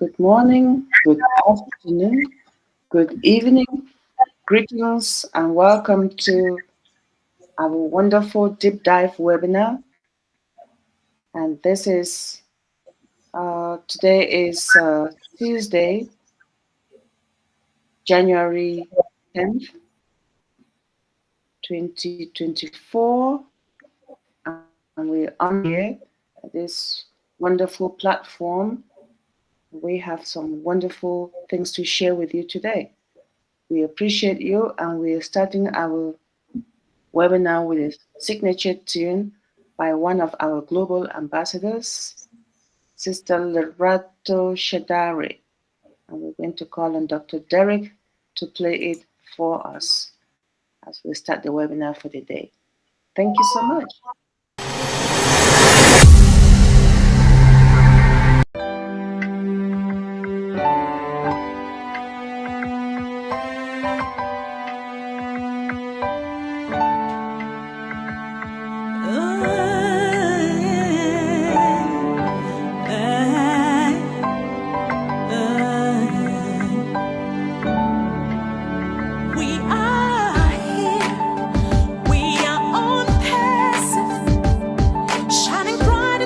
good morning, good afternoon, good evening, greetings, and welcome to our wonderful deep dive webinar. And today is Tuesday, January 10th, 2024, and we're on here at this wonderful platform. We have some wonderful things to share with you today. We appreciate you, and we're starting our webinar with a signature tune by one of our global ambassadors, Sister Lerato Shadari. And we're going to call on Dr. Derek to play it for us as we start the webinar for the day. Thank you so much.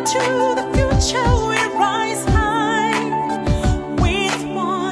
To the future we rise high with one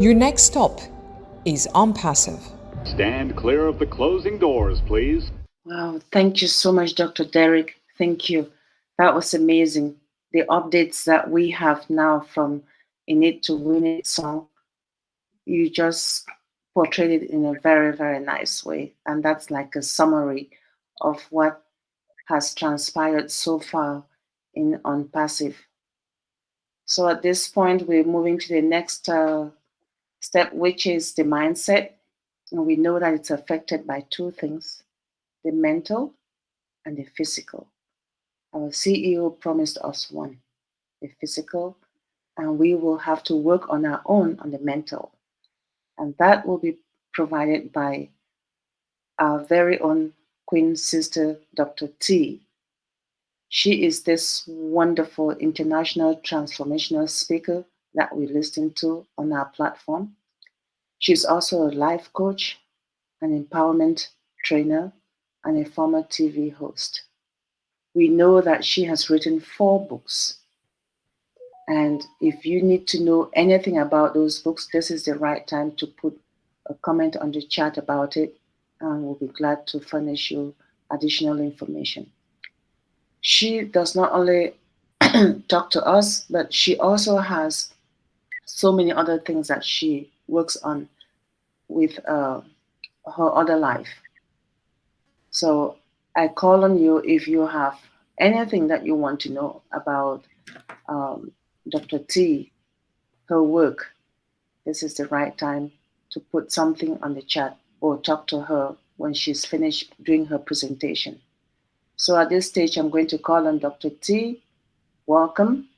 Your next stop is on Passive. Stand clear of the closing doors, please. Wow, thank you so much, Dr. Derek. Thank you. That was amazing. The updates that we have now from In It to Win It song, you just portrayed it in a very, very nice way. And that's like a summary of what has transpired so far in on Passive. So at this point, we're moving to the next step, which is the mindset. And we know that it's affected by two things, the mental and the physical. Our CEO promised us one, the physical, and we will have to work on our own on the mental. And that will be provided by our very own Queen Sister, Dr. T. She is this wonderful international transformational speaker that we listen to on our platform. She's also a life coach, an empowerment trainer, and a former TV host. We know that she has written 4 books. And if you need to know anything about those books, this is the right time to put a comment on the chat about it, and we'll be glad to furnish you additional information. She does not only talk to us, but she also has so many other things that she works on with her other life. So I call on you if you have anything that you want to know about um, Dr. T, her work. This is the right time to put something on the chat or talk to her when she's finished doing her presentation. So at this stage, I'm going to call on Dr. T. Welcome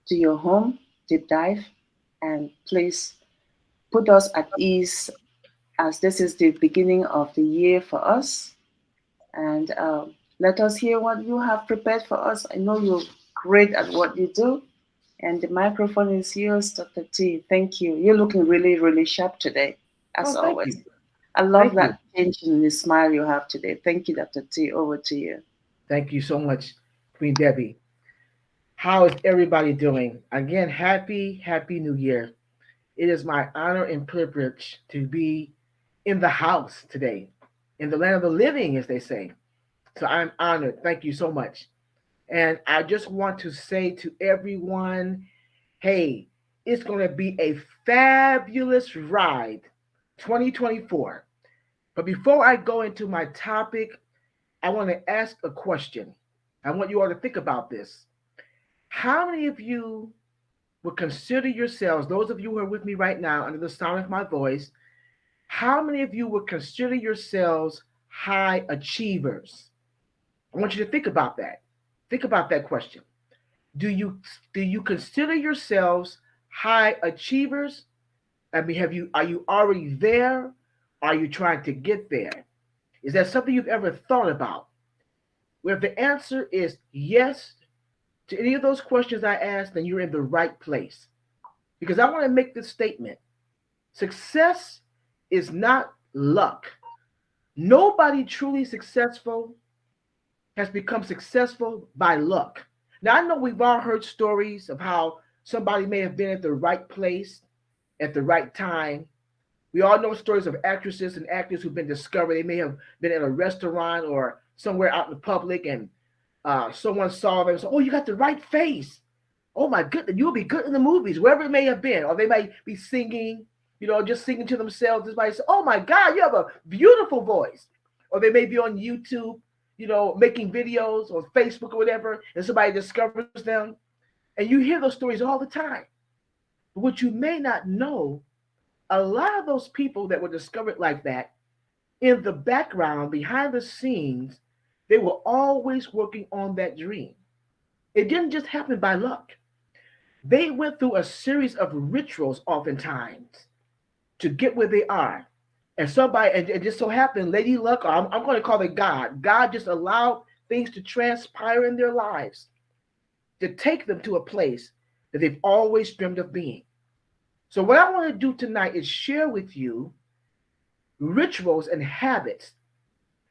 to your home deep dive, and please put us at ease as this is the beginning of the year for us. And let us hear what you have prepared for us. I know you're great at what you do, and the microphone is yours, Dr. T. Thank you. You're looking really, really sharp today, as Oh, thank always. you. I love Thank you. that change in the smile you have today. Thank you, Dr. T. Over to you. Thank you so much, Queen Debbie. How is everybody doing? Again, happy New Year. It is my honor and privilege to be in the house today, in the land of the living, as they say. So I'm honored. Thank you so much. And I just want to say to everyone, hey, it's going to be a fabulous ride 2024. But before I go into my topic, I want to ask a question. I want you all to think about this. How many of you would consider yourselves, those of you who are with me right now under the sound of my voice, how many of you would consider yourselves high achievers? I want you to think about that. Think about that question. Do you do you consider yourselves high achievers? I mean, are you already there? Are you trying to get there? Is that something you've ever thought about? Well, if the answer is yes to any of those questions I asked, then you're in the right place. Because I want to make this statement: success is not luck. Nobody truly successful has become successful by luck. Now, I know we've all heard stories of how somebody may have been at the right place at the right time. We all know stories of actresses and actors who've been discovered. They may have been at a restaurant or somewhere out in the public, and someone saw them and said, "Oh, you got the right face. Oh my goodness, you'll be good in the movies," wherever it may have been. Or they might be singing, just singing to themselves. Somebody say, "Oh my God, you have a beautiful voice." Or they may be on YouTube, making videos on Facebook or whatever, and somebody discovers them. And you hear those stories all the time. But what you may not know, a lot of those people that were discovered like that, in the background, behind the scenes, they were always working on that dream. It didn't just happen by luck. They went through a series of rituals oftentimes to get where they are. And somebody, and it just so happened, Lady Luck, or I'm going to call it God, God just allowed things to transpire in their lives to take them to a place that they've always dreamed of being. So, what I want to do tonight is share with you rituals and habits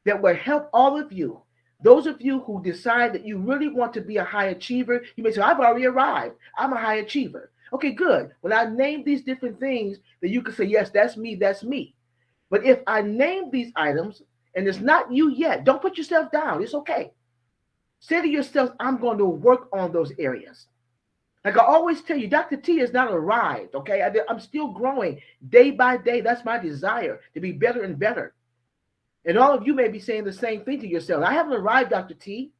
that will help all of you. Those of you who decide that you really want to be a high achiever, you may say, "I've already arrived. I'm a high achiever." Okay, good. When I name these different things, then you can say, yes, that's me, that's me. But if I name these items and it's not you yet, don't put yourself down. It's okay. Say to yourself, I'm going to work on those areas. Like I always tell you, Dr. T has not arrived, okay? I'm still growing day by day. That's my desire, to be better and better. And all of you may be saying the same thing to yourself. I haven't arrived, Dr. T,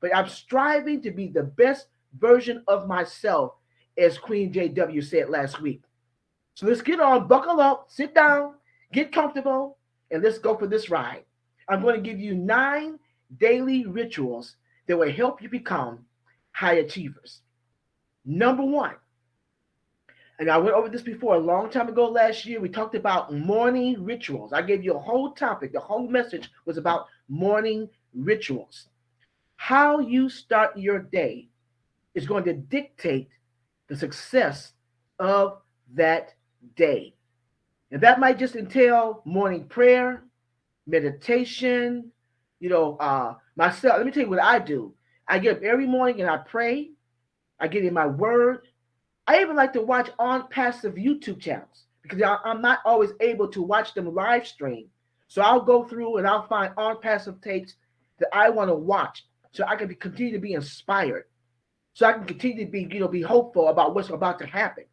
but I'm striving to be the best version of myself, as Queen JW said last week. So let's get on, buckle up, sit down, get comfortable, and let's go for this ride. I'm going to give you 9 daily rituals that will help you become high achievers. Number 1, and I went over this before a long time ago last year. We talked about morning rituals. I gave you a whole topic. The whole message was about morning rituals. How you start your day is going to dictate the success of that day. And that might just entail morning prayer, meditation, myself. Let me tell you what I do. I get up every morning and I pray. I get in my word. I even like to watch on passive YouTube channels because I'm not always able to watch them live stream. So I'll go through and I'll find on passive tapes that I want to watch so I can continue to be inspired. So I can continue to be hopeful about what's about to happen.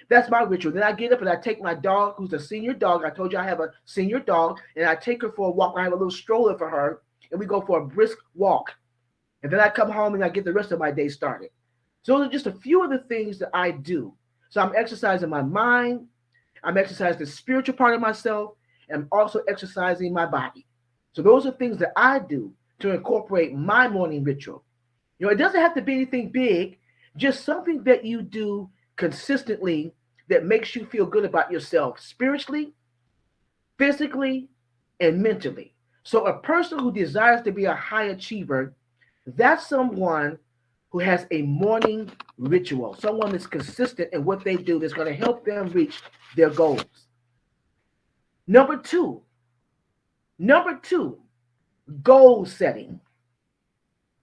That's my ritual. Then I get up and I take my dog, who's a senior dog. I told you I have a senior dog, and I take her for a walk. I have a little stroller for her, and we go for a brisk walk. And then I come home and I get the rest of my day started. So those are just a few of the things that I do. So I'm exercising my mind, I'm exercising the spiritual part of myself, and I'm also exercising my body. So those are things that I do to incorporate my morning ritual. It doesn't have to be anything big, just something that you do consistently that makes you feel good about yourself spiritually, physically, and mentally. So a person who desires to be a high achiever, that's someone who has a morning ritual, someone that's consistent in what they do that's going to help them reach their goals. Number two, goal setting.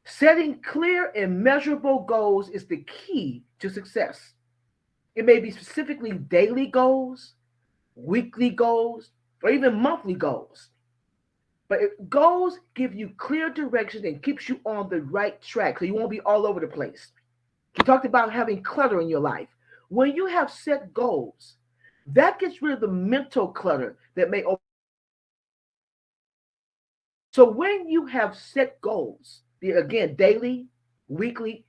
Setting clear and measurable goals is the key to success. It may be specifically daily goals, weekly goals, or even monthly goals. But goals give you clear direction and keeps you on the right track so you won't be all over the place. We talked about having clutter in your life. When you have set goals, that gets rid of the mental clutter that may open. So when you have set goals, again, daily, weekly,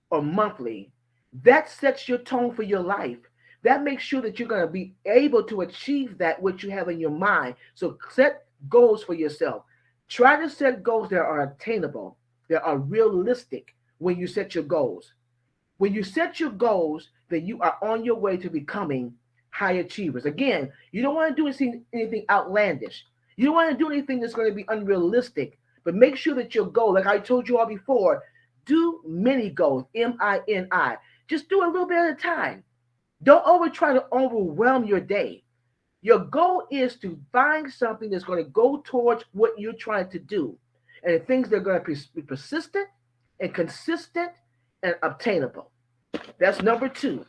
or monthly, that sets your tone for your life. That makes sure that you're going to be able to achieve that which you have in your mind. So set goals for yourself. Try to set goals that are attainable, that are realistic when you set your goals. When you set your goals, then you are on your way to becoming high achievers. Again, you don't want to do anything outlandish. You don't want to do anything that's going to be unrealistic, but make sure that your goal, like I told you all before, do mini goals, MINI. Just do a little bit at a time. Don't try to overwhelm your day. Your goal is to find something that's going to go towards what you're trying to do. And things that are going to be persistent and consistent and obtainable. That's number 2.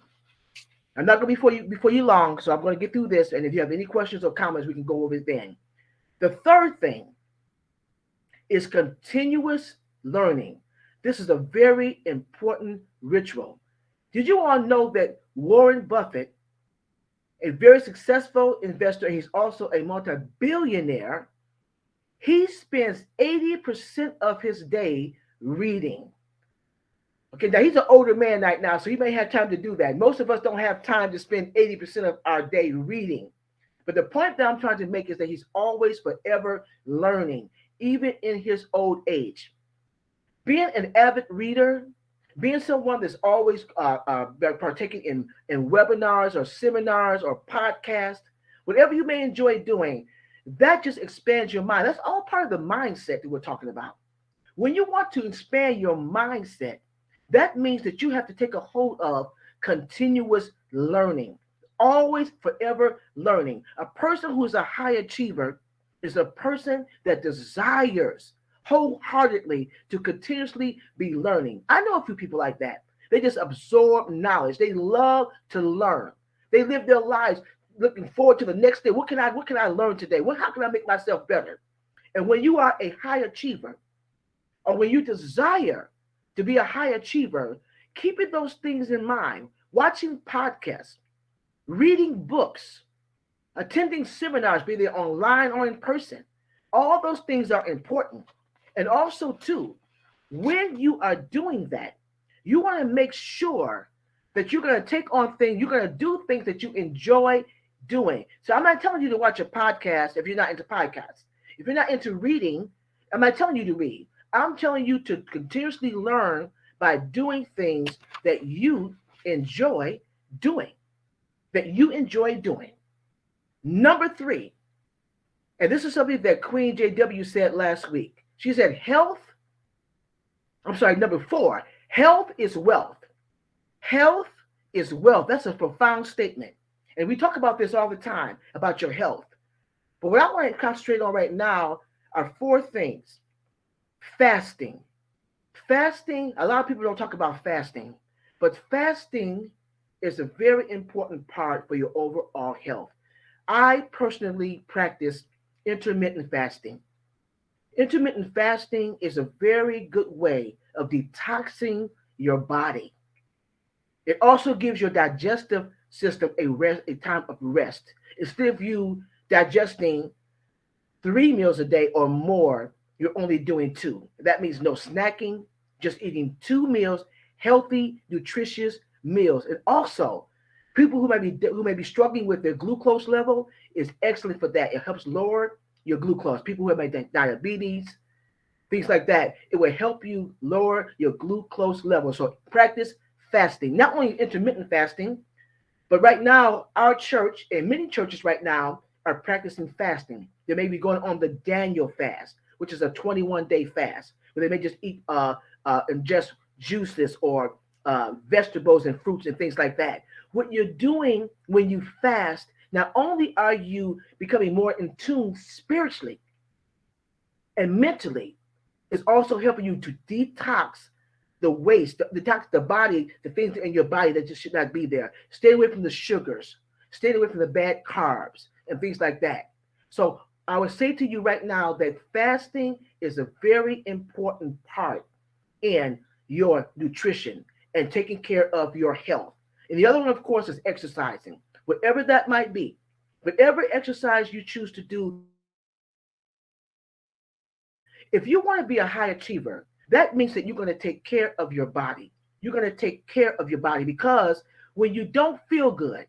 I'm not going to be before you long, so I'm going to get through this. And if you have any questions or comments, we can go over it then. The third thing is continuous learning. This is a very important ritual. Did you all know that Warren Buffett, a very successful investor, he's also a multi-billionaire, he spends 80% of his day reading. Okay, now he's an older man right now, so he may have time to do that. Most of us don't have time to spend 80% of our day reading. But the point that I'm trying to make is that he's always forever learning, even in his old age. Being an avid reader, being someone that's always partaking in webinars or seminars or podcasts, whatever you may enjoy doing, that just expands your mind. That's all part of the mindset that we're talking about. When you want to expand your mindset, that means that you have to take a hold of continuous learning, always forever learning. A person who is a high achiever is a person that desires wholeheartedly to continuously be learning. I know a few people like that. They just absorb knowledge. They love to learn. They live their lives looking forward to the next day. What can I learn today? How can I make myself better? And when you are a high achiever, or when you desire to be a high achiever, keeping those things in mind, watching podcasts, reading books, attending seminars, be they online or in person, all those things are important. And also, too, when you are doing that, you want to make sure that you're going to take on things, you're going to do things that you enjoy doing. So I'm not telling you to watch a podcast if you're not into podcasts. If you're not into reading, I'm not telling you to read. I'm telling you to continuously learn by doing things that you enjoy doing, that you enjoy doing. Number 3, and this is something that Queen JW said last week. She said, number 4, health is wealth. Health is wealth. That's a profound statement. And we talk about this all the time, about your health. But what I want to concentrate on right now are 4 things. Fasting. Fasting, a lot of people don't talk about fasting, but fasting is a very important part for your overall health. I personally practice intermittent fasting. Intermittent fasting is a very good way of detoxing your body. It also gives your digestive system a time of rest. Instead of you digesting 3 meals a day or more, you're only doing 2. That means no snacking, just eating 2 meals, healthy, nutritious meals. And also, people who may be struggling with their glucose level is excellent for that. It helps lower your glucose. People who have diabetes, things like that, it will help you lower your glucose level. So practice fasting, not only intermittent fasting, but right now, our church and many churches right now are practicing fasting. They may be going on the Daniel fast, which is a 21-day fast, where they may just eat ingest juices or vegetables and fruits and things like that. What you're doing when you fast, not only are you becoming more in tune spiritually and mentally, it's also helping you to detox the waste, detox the body, the things in your body that just should not be there. Stay away from the sugars, stay away from the bad carbs and things like that. So I would say to you right now that fasting is a very important part in your nutrition and taking care of your health. And the other one, of course, is exercising, whatever that might be. Whatever exercise you choose to do, if you want to be a high achiever, that means that you're going to take care of your body. You're going to take care of your body, because when you don't feel good,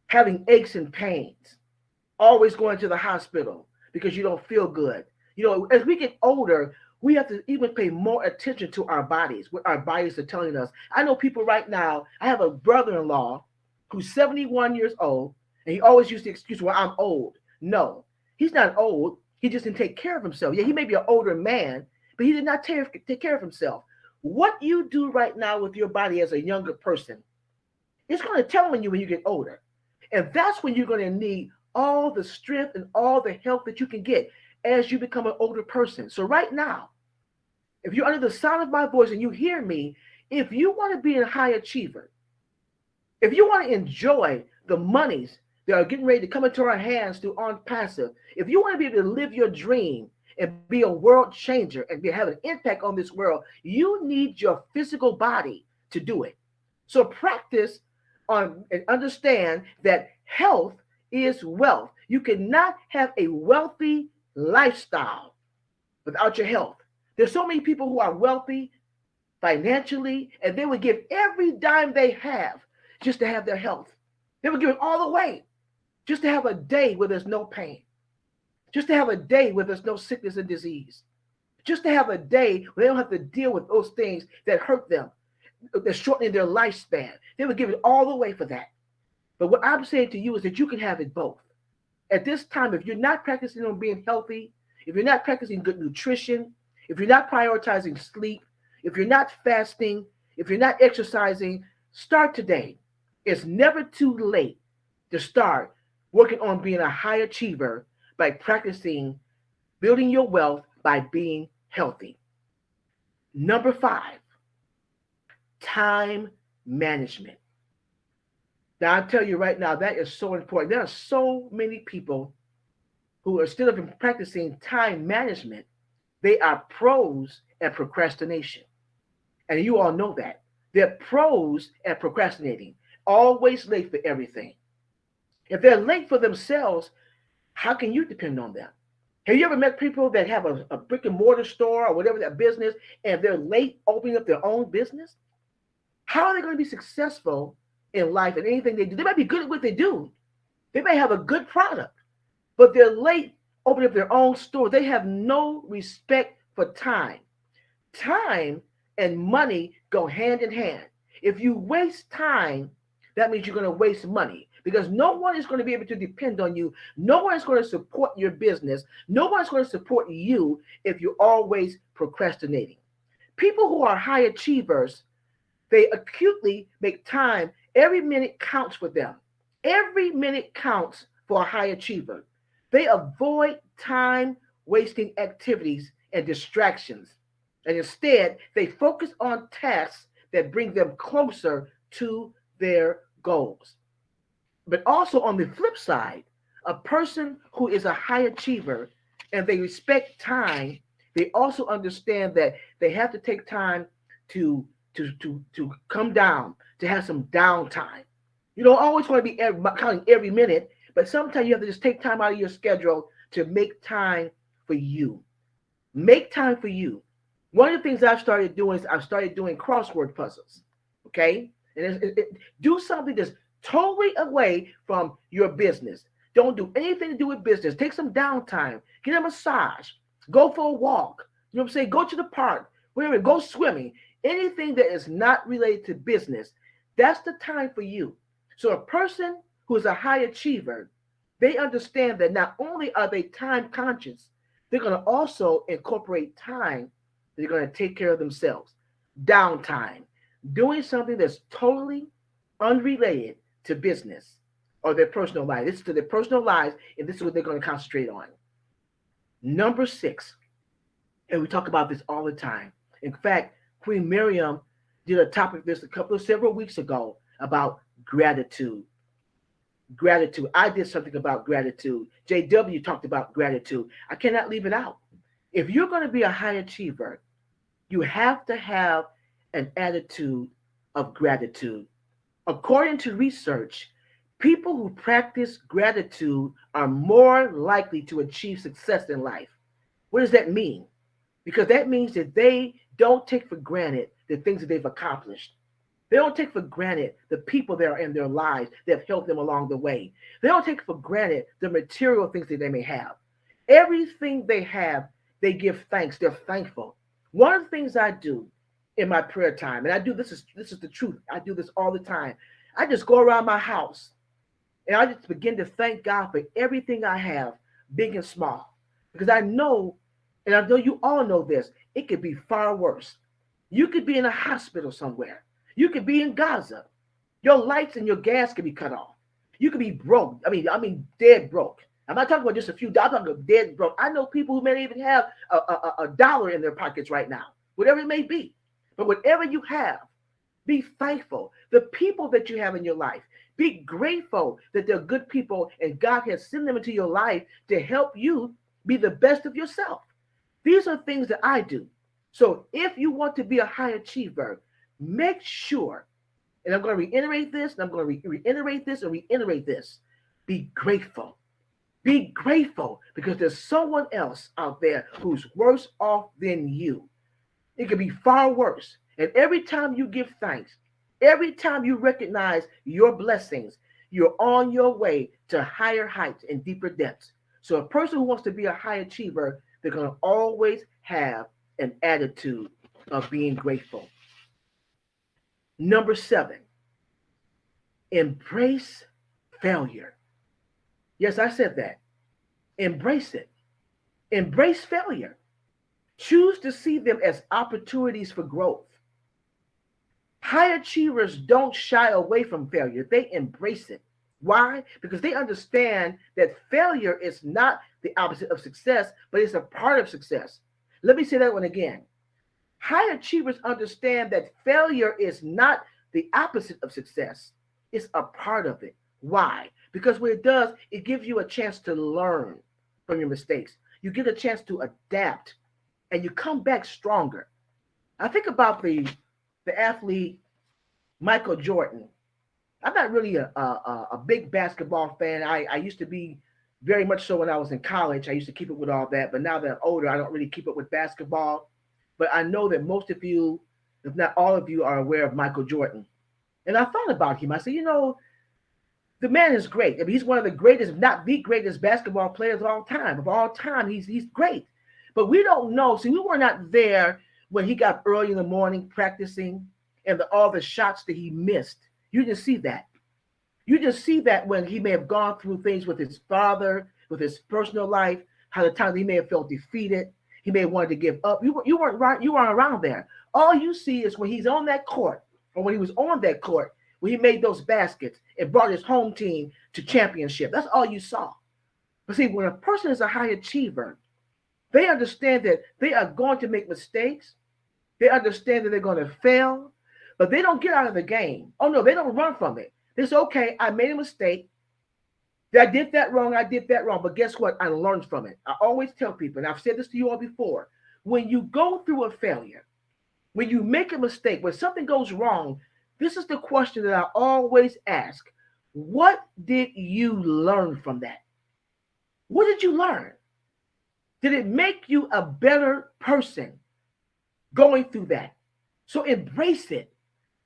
having aches and pains, always going to the hospital because you don't feel good. As we get older, we have to even pay more attention to our bodies, what our bodies are telling us. I know people right now, I have a brother-in-law who's 71 years old, and he always used the excuse, well, I'm old. No, he's not old. He just didn't take care of himself. Yeah, he may be an older man, but he did not take care of himself. What you do right now with your body as a younger person, it's going to tell on you when you get older. And that's when you're going to need all the strength and all the help that you can get as you become an older person. So right now, if you're under the sound of my voice and you hear me, if you want to be a high achiever, if you want to enjoy the monies that are getting ready to come into our hands through On Passive, if you want to be able to live your dream and be a world changer and have an impact on this world, you need your physical body to do it. So practice on and understand that health is wealth. You cannot have a wealthy lifestyle without your health. There's so many people who are wealthy financially, and they would give every dime they have just to have their health. They would give it all away just to have a day where there's no pain, just to have a day where there's no sickness and disease, just to have a day where they don't have to deal with those things that hurt them, that's shortening their lifespan. They would give it all away for that. But what I'm saying to you is that you can have it both. At this time, if you're not practicing on being healthy, if you're not practicing good nutrition, if you're not prioritizing sleep, if you're not fasting, if you're not exercising, start today. It's never too late to start working on being a high achiever by practicing building your wealth by being healthy. Number 5, time management. Now, I'll tell you right now, that is so important. There are so many people who are still practicing time management. They are pros at procrastination. And you all know that. They're pros at procrastinating, always late for everything. If they're late for themselves, how can you depend on them? Have you ever met people that have a brick and mortar store or whatever that business and they're late opening up their own business? How are they going to be successful in life and anything they do? They might be good at what they do. They may have a good product, but they're late opening up their own store. They have no respect for time. Time and money go hand in hand. If you waste time, that means you're going to waste money because no one is going to be able to depend on you. No one is going to support your business. No one is going to support you if you're always procrastinating. People who are high achievers, they acutely make time. Every minute counts for them. Every minute counts for a high achiever. They avoid time wasting activities and distractions. And instead, they focus on tasks that bring them closer to their goals. But also on the flip side, a person who is a high achiever and they respect time, they also understand that they have to take time to to come down, to have some downtime. You don't always want to be counting every minute, but sometimes you have to just take time out of your schedule to make time for you. Make time for you. One of the things I've started doing is I've started doing crossword puzzles. Okay, and do something that's totally away from your business. Don't do anything to do with business. Take some downtime. Get a massage. Go for a walk. You know what I'm saying? Go to the park. Whatever. Go swimming. Anything that is not related to business. That's the time for you. So a person who is a high achiever, they understand that not only are they time conscious, they're going to also incorporate time. They're going to take care of themselves. Downtime. Doing something that's totally unrelated to business or their personal life. This is to their personal lives, and this is what they're going to concentrate on. Number 6, and we talk about this all the time. In fact, Queen Miriam did a topic this several weeks ago about gratitude. Gratitude. I did something about gratitude. JW talked about gratitude. I cannot leave it out. If you're going to be a high achiever, you have to have an attitude of gratitude. According to research, people who practice gratitude are more likely to achieve success in life. What does that mean? Because that means that they don't take for granted the things that they've accomplished. They don't take for granted the people that are in their lives that have helped them along the way. They don't take for granted the material things that they may have. Everything they have, they give thanks. They're thankful. One of the things I do in my prayer time, and I do this is the truth. I do this all the time. I just go around my house and I just begin to thank God for everything I have, big and small. Because I know, and I know you all know this, it could be far worse. You could be in a hospital somewhere. You could be in Gaza. Your lights and your gas could be cut off. You could be broke. I mean, dead broke. I'm not talking about just a few dollars. I'm talking about dead broke. I know people who may even have a dollar in their pockets right now, whatever it may be. But whatever you have, be thankful. The people that you have in your life, be grateful that they're good people and God has sent them into your life to help you be the best of yourself. These are things that I do. So if you want to be a high achiever, make sure, and I'm going to reiterate this, and I'm going to reiterate this and reiterate this, be grateful. Be grateful because there's someone else out there who's worse off than you. It could be far worse. And every time you give thanks, every time you recognize your blessings, you're on your way to higher heights and deeper depths. So a person who wants to be a high achiever, they're going to always have an attitude of being grateful. Number 7, embrace failure. Yes, I said that. Embrace it. Embrace failure. Choose to see them as opportunities for growth. High achievers don't shy away from failure. They embrace it. Why? Because they understand that failure is not the opposite of success, but it's a part of success. Let me say that one again. High achievers understand that failure is not the opposite of success, it's a part of it. Why? Because what it does, it gives you a chance to learn from your mistakes. You get a chance to adapt and you come back stronger. I think about the athlete Michael Jordan. I'm not really a big basketball fan. I used to be very much so when I was in college. I used to keep up with all that, but now that I'm older, I don't really keep up with basketball. But I know that most of you, if not all of you, are aware of Michael Jordan. And I thought about him. I said, the man is great. I mean, he's one of the greatest, if not the greatest basketball players of all time. Of all time, he's great. But we don't know. See, we were not there when he got early in the morning practicing and all the shots that he missed. You didn't see that. You just see that when he may have gone through things with his father, with his personal life, how the times he may have felt defeated, he may have wanted to give up. You weren't right. You weren't around there. All you see is when he's on that court, or when he was on that court, when he made those baskets and brought his home team to championship. That's all you saw. But see, when a person is a high achiever, they understand that they are going to make mistakes. They understand that they're going to fail, but they don't get out of the game. Oh no, they don't run from it. It's okay. I made a mistake. I did that wrong. I did that wrong. But guess what? I learned from it. I always tell people, and I've said this to you all before, when you go through a failure, when you make a mistake, when something goes wrong, this is the question that I always ask. What did you learn from that? What did you learn? Did it make you a better person going through that? So embrace it.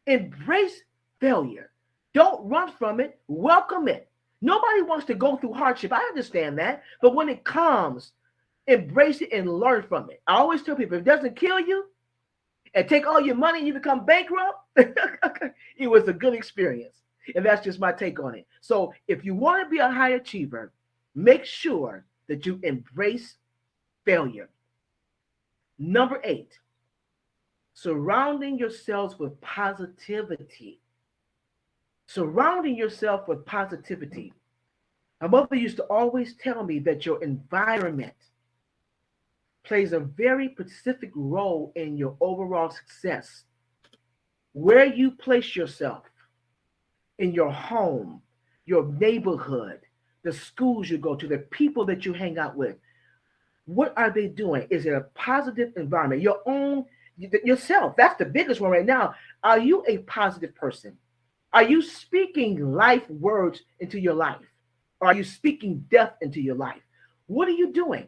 Embrace failure. Don't run from it. Welcome it. Nobody wants to go through hardship. I understand that. But when it comes, embrace it and learn from it. I always tell people, if it doesn't kill you and take all your money and you become bankrupt, it was a good experience. And that's just my take on it. So if you want to be a high achiever, make sure that you embrace failure. Number 8, surrounding yourselves with positivity. Surrounding yourself with positivity. My mother used to always tell me that your environment plays a very specific role in your overall success. Where you place yourself in your home, your neighborhood, the schools you go to, the people that you hang out with, what are they doing? Is it a positive environment? Your own, yourself, that's the biggest one right now. Are you a positive person? Are you speaking life words into your life? Or are you speaking death into your life? What are you doing?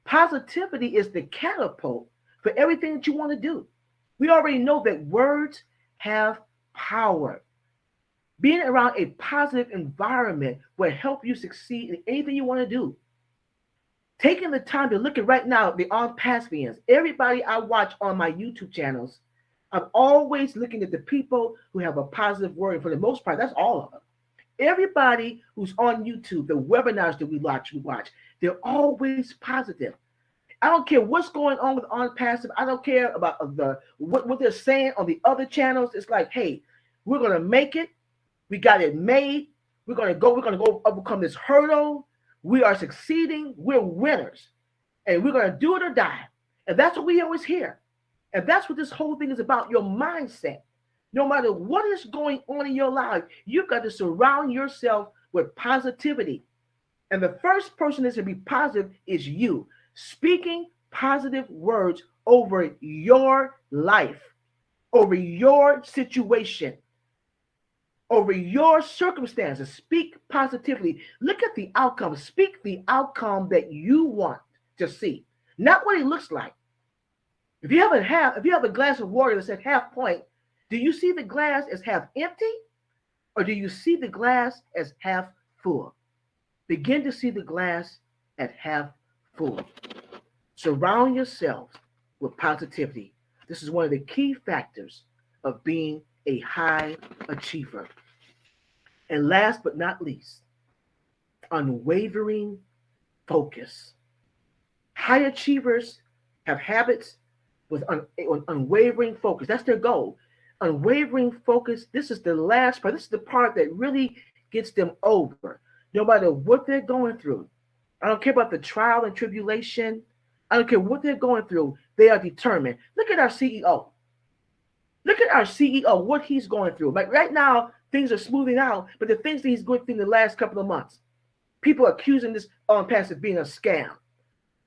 Positivity is the catapult for everything that you want to do. We already know that words have power. Being around a positive environment will help you succeed in anything you want to do. Taking the time to look at right now, the on-passivians, everybody I watch on my YouTube channels, I'm always looking at the people who have a positive word. And for the most part, that's all of them. Everybody who's on YouTube, the webinars that we watch, they're always positive. I don't care what's going on with On Passive. I don't care about what they're saying on the other channels. It's like, hey, we're gonna make it. We got it made. We're gonna go overcome this hurdle. We are succeeding. We're winners, and we're gonna do it or die. And that's what we always hear. And that's what this whole thing is about. Your mindset. No matter what is going on in your life, you've got to surround yourself with positivity. And the first person that's to be positive is you. Speaking positive words over your life, over your situation, over your circumstances. Speak positively. Look at the outcome. Speak the outcome that you want to see, not what it looks like. If you have a glass of water that's at half point, do you see the glass as half empty, or do you see the glass as half full? Begin to see the glass at half full. Surround yourself with positivity. This is one of the key factors of being a high achiever. And last but not least, unwavering focus. High achievers have habits with unwavering focus. That's their goal. Unwavering focus. This is the last part. This is the part that really gets them over. No matter what they're going through. I don't care about the trial and tribulation. I don't care what they're going through. They are determined. Look at our CEO. Look at our CEO, what he's going through. Like right now, things are smoothing out, but the things that he's going through in the last couple of months, people are accusing this on pass of being a scam,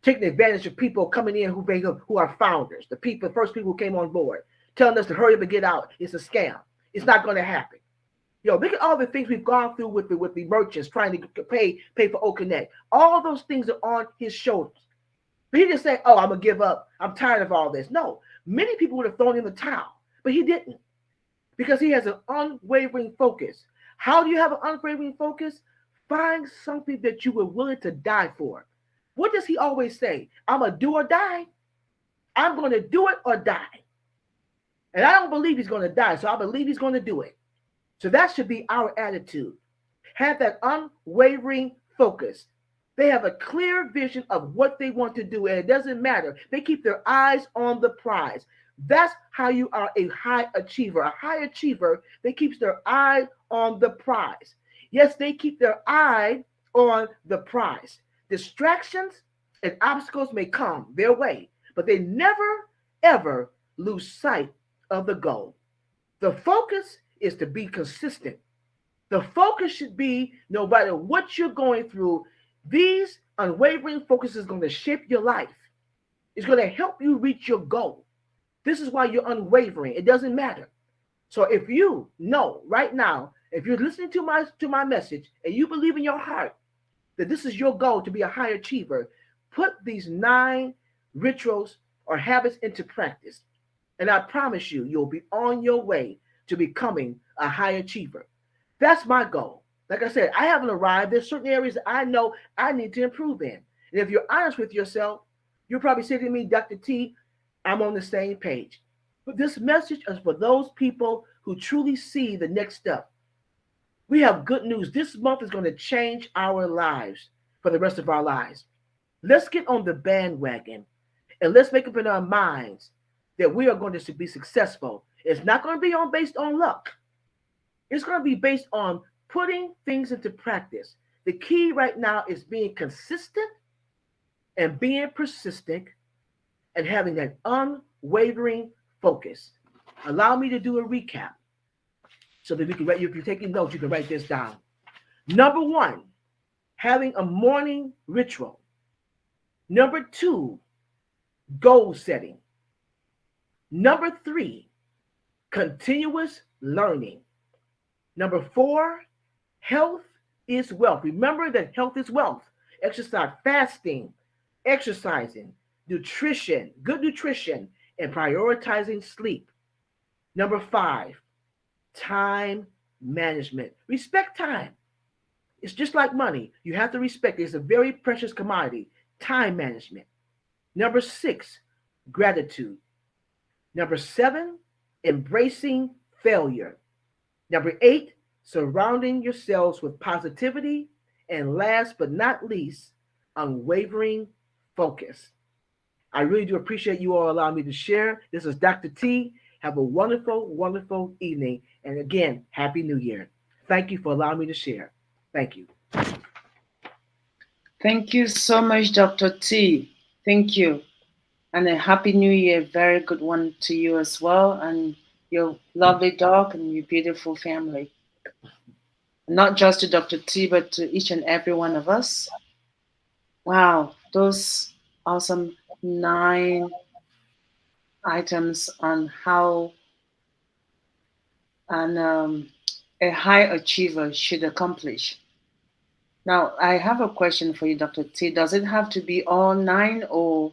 taking advantage of people coming in who are founders, the first people who came on board, telling us to hurry up and get out. It's a scam. It's not going to happen. Look at all the things we've gone through with the merchants trying to pay for O Connect. All those things are on his shoulders. But he just said, "Oh, I'm gonna give up. I'm tired of all this." No, many people would have thrown in the towel, but he didn't because he has an unwavering focus. How do you have an unwavering focus? Find something that you were willing to die for. What does he always say? I'm gonna do or die. I'm gonna do it or die. And I don't believe he's gonna die, so I believe he's gonna do it. So that should be our attitude. Have that unwavering focus. They have a clear vision of what they want to do, and it doesn't matter. They keep their eyes on the prize. That's how you are a high achiever. A high achiever, they keep their eye on the prize. Yes, they keep their eye on the prize. Distractions and obstacles may come their way, but they never, ever lose sight of the goal. The focus is to be consistent. The focus should be no matter what you're going through, these unwavering focus is going to shape your life. It's going to help you reach your goal. This is why you're unwavering. It doesn't matter. So if you know right now, if you're listening to my message and you believe in your heart that this is your goal to be a high achiever, put these 9 rituals or habits into practice. And I promise you, you'll be on your way to becoming a high achiever. That's my goal. Like I said, I haven't arrived. There's certain areas that I know I need to improve in. And if you're honest with yourself, you'll probably say to me, Dr. T, I'm on the same page. But this message is for those people who truly see the next step. We have good news. This month is going to change our lives for the rest of our lives. Let's get on the bandwagon and let's make up in our minds that we are going to be successful. It's not going to be based on luck. It's going to be based on putting things into practice. The key right now is being consistent and being persistent and having that unwavering focus. Allow me to do a recap so that we can write. If you're taking notes, you can write this down. Number 1, having a morning ritual. Number 2, goal setting. Number 3, continuous learning. Number 4, health is wealth. Remember that health is wealth. Exercise, fasting, exercising, nutrition, good nutrition, and prioritizing sleep. Number 5, time management. Respect time. It's just like money. You have to respect it. It's a very precious commodity. Time management. Number 6, gratitude. Number 7, embracing failure. Number 8, surrounding yourselves with positivity. And last but not least, unwavering focus. I really do appreciate you all allowing me to share. This is Dr. T. Have a wonderful, wonderful evening. And again, Happy New Year. Thank you for allowing me to share. Thank you. Thank you so much, Dr. T. Thank you. And a Happy New Year. Very good one to you as well. And your lovely dog and your beautiful family. Not just to Dr. T, but to each and every one of us. Wow, those awesome 9 items on how a high achiever should accomplish. Now, I have a question for you, Dr. T. Does it have to be all 9, or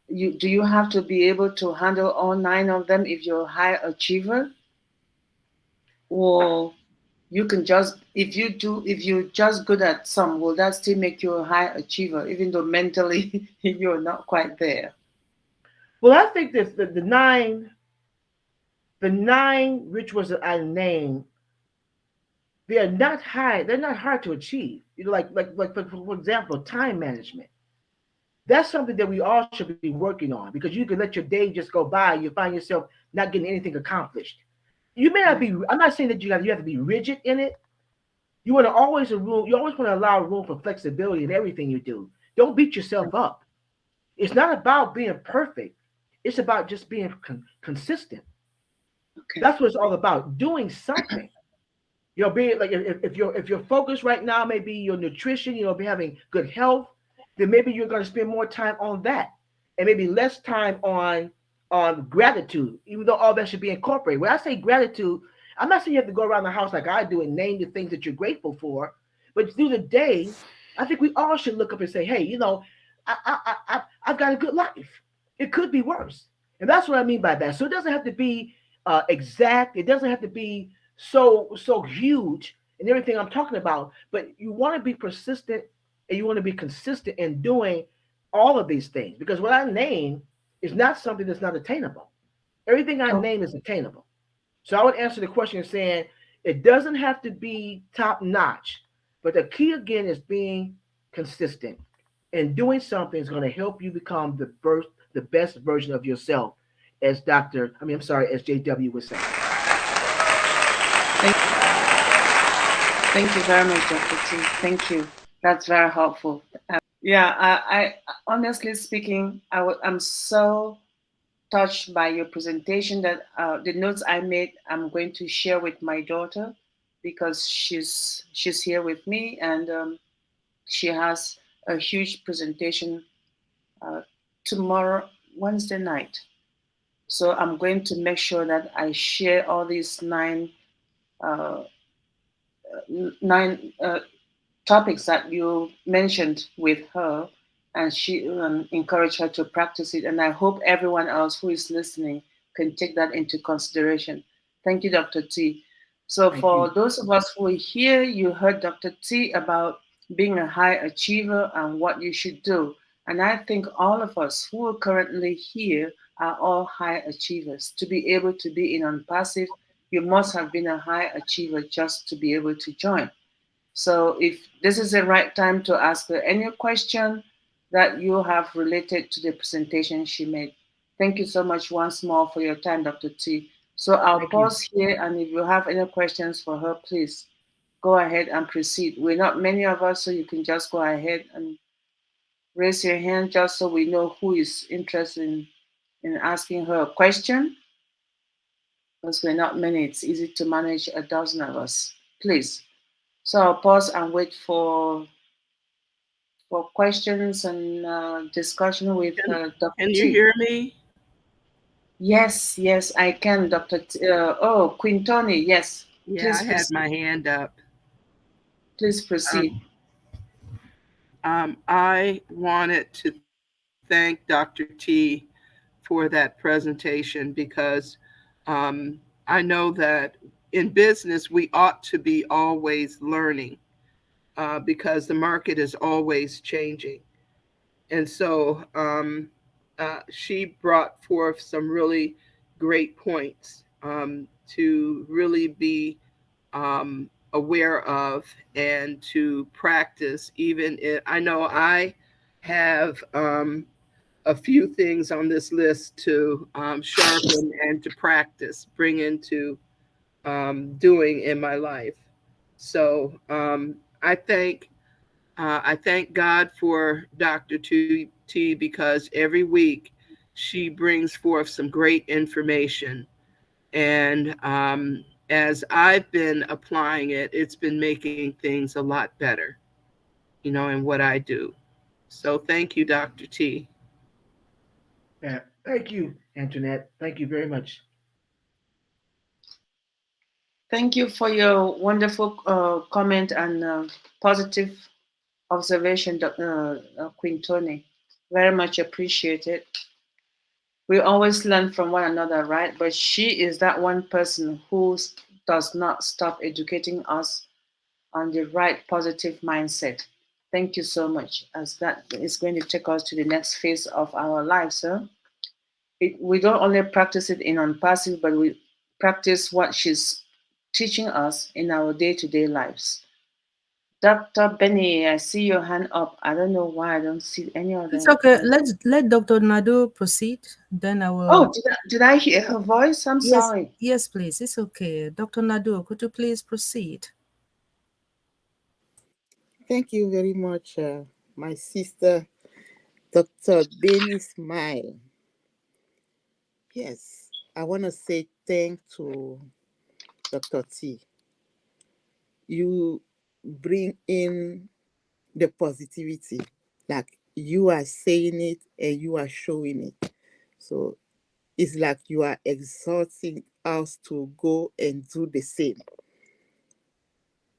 do you have to be able to handle all 9 of them if you're a high achiever? Or you can just, if you're just good at some, will that still make you a high achiever, even though mentally you're not quite there? Well, I think that the 9 rituals that I named, they are not high. They're not hard to achieve. Like for example, time management. That's something that we all should be working on, because you can let your day just go by. You find yourself not getting anything accomplished. You may not be. I'm not saying that you have to be rigid in it. You want to always You always want to allow room for flexibility in everything you do. Don't beat yourself up. It's not about being perfect. It's about just being consistent. Okay. That's what it's all about. Doing something. Be like if your focus right now may be your nutrition, be having good health, then maybe you're going to spend more time on that, and maybe less time on gratitude, even though all that should be incorporated. When I say gratitude, I'm not saying you have to go around the house like I do and name the things that you're grateful for, but through the day, I think we all should look up and say, hey, I've got a good life. It could be worse, and that's what I mean by that. So it doesn't have to be exact. It doesn't have to be so huge and everything I'm talking about, but you want to be persistent and you want to be consistent in doing all of these things, because what I name is not something that's not attainable. Everything I Oh, name is attainable. So I would answer the question saying it doesn't have to be top notch, but the key again is being consistent, and doing something is going to help you become the best version of yourself, as I'm sorry, as JW would say. thank, thank you very much, Dr. T. Thank you. That's very helpful. Yeah, I honestly speaking, I'm so touched by your presentation that the notes I made, I'm going to share with my daughter because she's here with me, and she has a huge presentation uh, tomorrow, Wednesday night. So I'm going to make sure that I share all these uh, nine topics that you mentioned with her, and she encouraged her to practice it. And I hope everyone else who is listening can take that into consideration. Thank you, Dr. T. So, Thank you. for those of us who are here, you heard Dr. T about being a high achiever and what you should do. And I think all of us who are currently here are all high achievers. To be able to be in Unpassive, you must have been a high achiever just to be able to join. So if this is the right time to ask her any question that you have related to the presentation she made. Thank you so much once more for your time, Dr. T. So I'll Thank you. pause here, and if you have any questions for her, please go ahead and proceed. We're not many of us, so you can just go ahead and raise your hand just so we know who is interested in asking her a question. Because we're not many, it's easy to manage a dozen of us. Please. So I'll pause and wait for questions and discussion with Can Dr. can you T. hear me? Yes, yes, I can, Dr. T. Oh, Queen Tony, yes. Yeah, Please I had proceed. my hand up. Please proceed. Um, I wanted to thank Dr. T for that presentation because I know that in business we ought to be always learning because the market is always changing. And so she brought forth some really great points to really be aware of and to practice. I know I have a few things on this list to sharpen and to practice, bring into doing in my life. So I thank God for Dr. T because every week she brings forth some great information. And as I've been applying it, it's been making things a lot better, in what I do. So thank you, Dr. T. Yeah. Thank you, Antoinette. Thank you very much. Thank you for your wonderful comment and positive observation, Queen Tony. Very much appreciated. We always learn from one another, right? But she is that one person who does not stop educating us on the right positive mindset. Thank you so much, as that is going to take us to the next phase of our lives, sir. We don't only practice it in unpassive, but we practice what she's teaching us in our day-to-day lives. Dr. Benny, I see your hand up. I don't know why I don't see any It's other okay. hand. Let Dr. Nadu proceed. Then I Oh, will. did I hear her voice? I'm Yes, sorry. yes, please. It's okay. Dr. Nadu, could you please proceed? Thank you very much, my sister, Dr. Benny Smile. Yes, I want to say thank to Dr. T. You bring in the positivity, like you are saying it and you are showing it. So it's like you are exhorting us to go and do the same,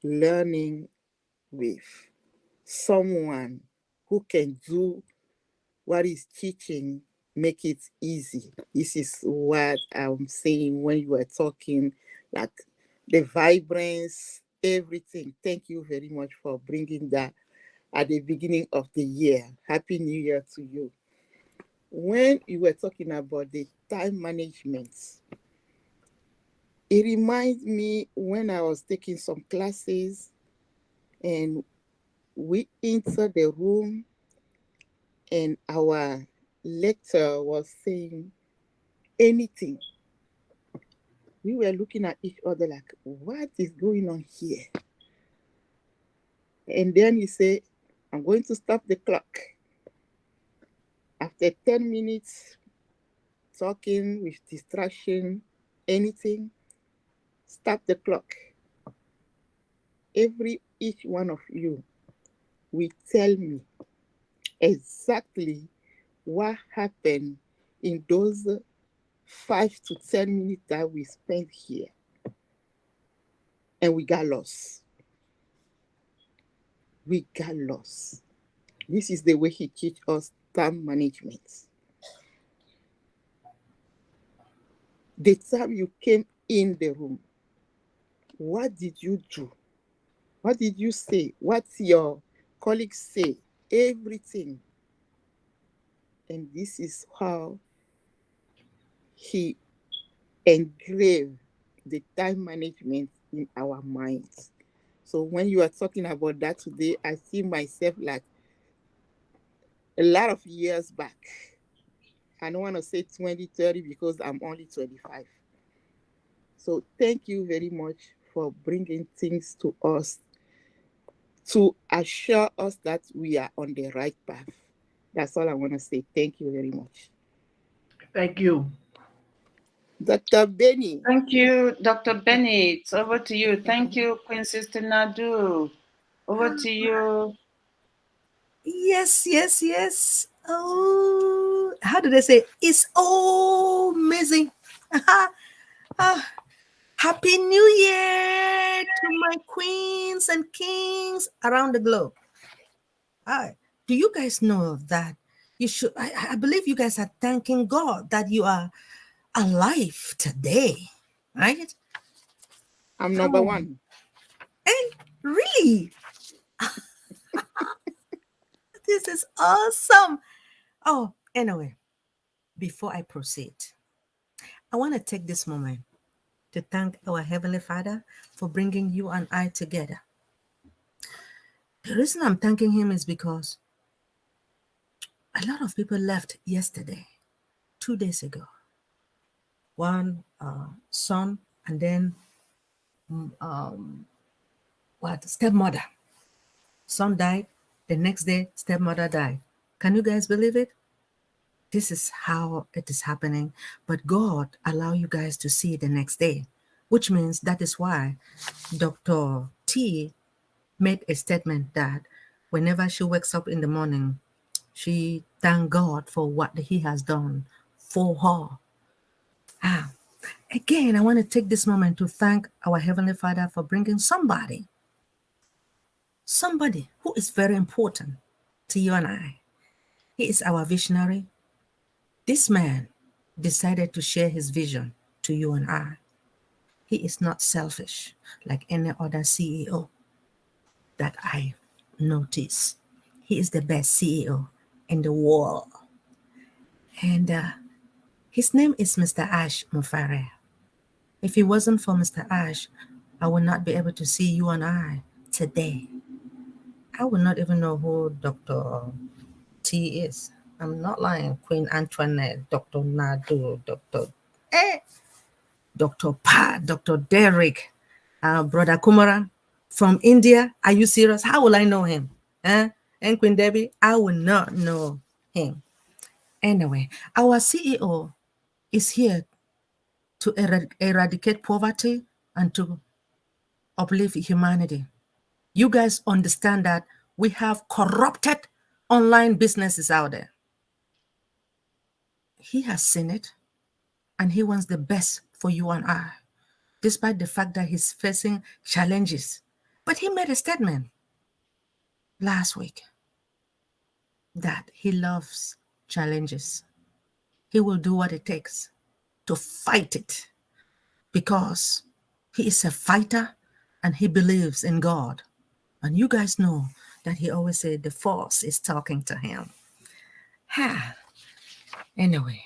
learning with someone who can do what is teaching, make it easy. This is what I'm saying when you were talking, like the vibrance, everything. Thank you very much for bringing that at the beginning of the year. Happy New Year to you. When you were talking about the time management, it reminds me when I was taking some classes and we entered the room and our lecturer was saying anything. We were looking at each other like, what is going on here? And then he said, I'm going to stop the clock. After 10 minutes talking with distraction, anything, stop the clock. Each one of you will tell me exactly what happened in those 5 to 10 minutes that we spent here. And we got lost. We got lost. This is the way he teach us time management. The time you came in the room, what did you do? What did you say? What your colleagues say? Everything. And this is how he engraved the time management in our minds. So when you are talking about that today, I see myself like a lot of years back. I don't want to say 2030 because I'm only 25. So thank you very much for bringing things to us to assure us that we are on the right path. That's all I want to say. Thank you very much. Thank you. Dr. Benny. Thank you, Dr. Benny. It's over to you. Thank you, Queen Sister Nadu. Over to you. Yes, yes, yes. Oh, how do they say? It's amazing. Ah, Happy New Year to my queens and kings around the globe. Do you guys know that you should? I believe you guys are thanking God that you are alive today, right? I'm number one. And really, this is awesome. Oh, anyway, before I proceed, I want to take this moment to thank our Heavenly Father for bringing you and I together. The reason I'm thanking Him is because a lot of people left yesterday, 2 days ago. One son, and then stepmother. Son died. The next day, stepmother died. Can you guys believe it? This is how it is happening. But God allow you guys to see the next day, which means that is why Dr. T made a statement that whenever she wakes up in the morning, she thank God for what He has done for her. Again, I want to take this moment to thank our Heavenly Father for bringing somebody who is very important to you and I. He is our visionary. This man decided to share his vision to you and I. He is not selfish like any other CEO that I notice. He is the best CEO in the world. And his name is Mr. Ash Mufare. If it wasn't for Mr. Ash, I would not be able to see you and I today. I would not even know who Dr. T is. I'm not lying. Queen Antoinette, Dr. Nadu, Dr. Pat, Dr. Derek, Brother Kumaran from India. Are you serious? How will I know him? And Queen Debbie, I will not know him. Anyway, our CEO is here to eradicate poverty and to uplift humanity. You guys understand that we have corrupted online businesses out there. He has seen it, and he wants the best for you and I, despite the fact that he's facing challenges. But he made a statement last week that he loves challenges. He will do what it takes to fight it because he is a fighter and he believes in God. And you guys know that he always said the force is talking to him. Ha. Anyway,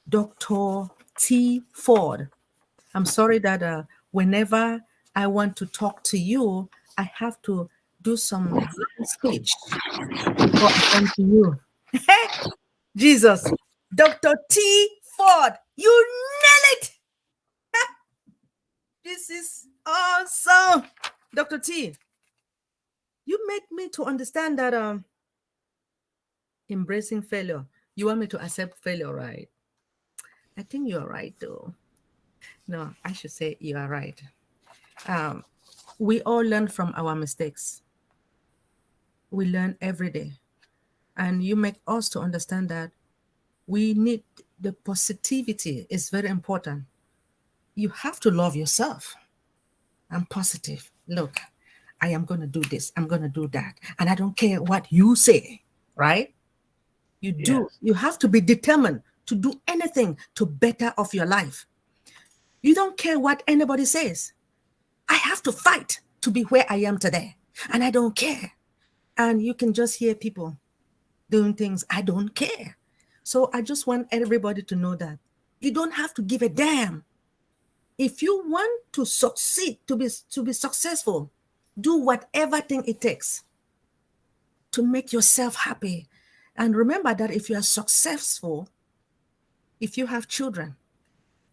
Dr. T. Ford, I'm sorry that whenever I want to talk to you, I have to do some speech before I come to you. Jesus, Dr. T. Ford, you nail it. This is awesome. Dr. T, you make me to understand that embracing failure, you want me to accept failure, right? I think you're right, though. No, I should say you are right. We all learn from our mistakes. We learn every day. And you make us to understand that we need the positivity is very important. You have to love yourself. I'm positive. Look, I am going to do this. I'm going to do that. And I don't care what you say, right? You do. Yes. You have to be determined to do anything to better of your life. You don't care what anybody says. I have to fight to be where I am today. And I don't care. And you can just hear people doing things. I don't care. So I just want everybody to know that you don't have to give a damn. If you want to succeed, to be successful, do whatever thing it takes to make yourself happy. And remember that if you are successful, if you have children,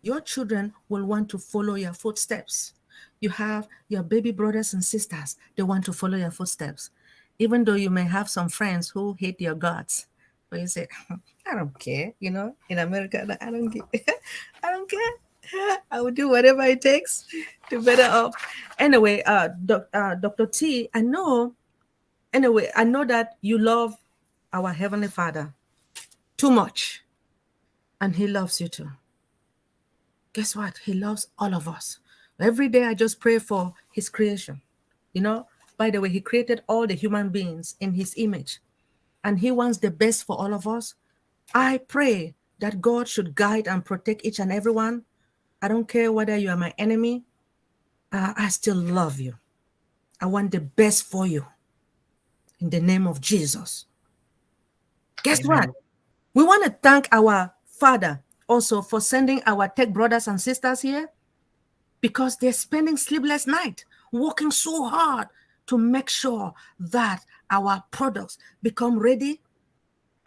your children will want to follow your footsteps. You have your baby brothers and sisters, they want to follow your footsteps. Even though you may have some friends who hate your guts, but you say, I don't care, you know, in America, I don't care. I don't care. I will do whatever it takes to better up. Anyway, Dr. T, I know that you love our Heavenly Father too much, and He loves you too. Guess what? He loves all of us. Every day I just pray for His creation. You know, by the way, He created all the human beings in His image, and He wants the best for all of us. I pray that God should guide and protect each and every one. I don't care whether you are my enemy. I still love you. I want the best for you. In the name of Jesus. Guess Amen. what? We want to thank our Father also for sending our tech brothers and sisters here, because they're spending sleepless night, working so hard to make sure that our products become ready,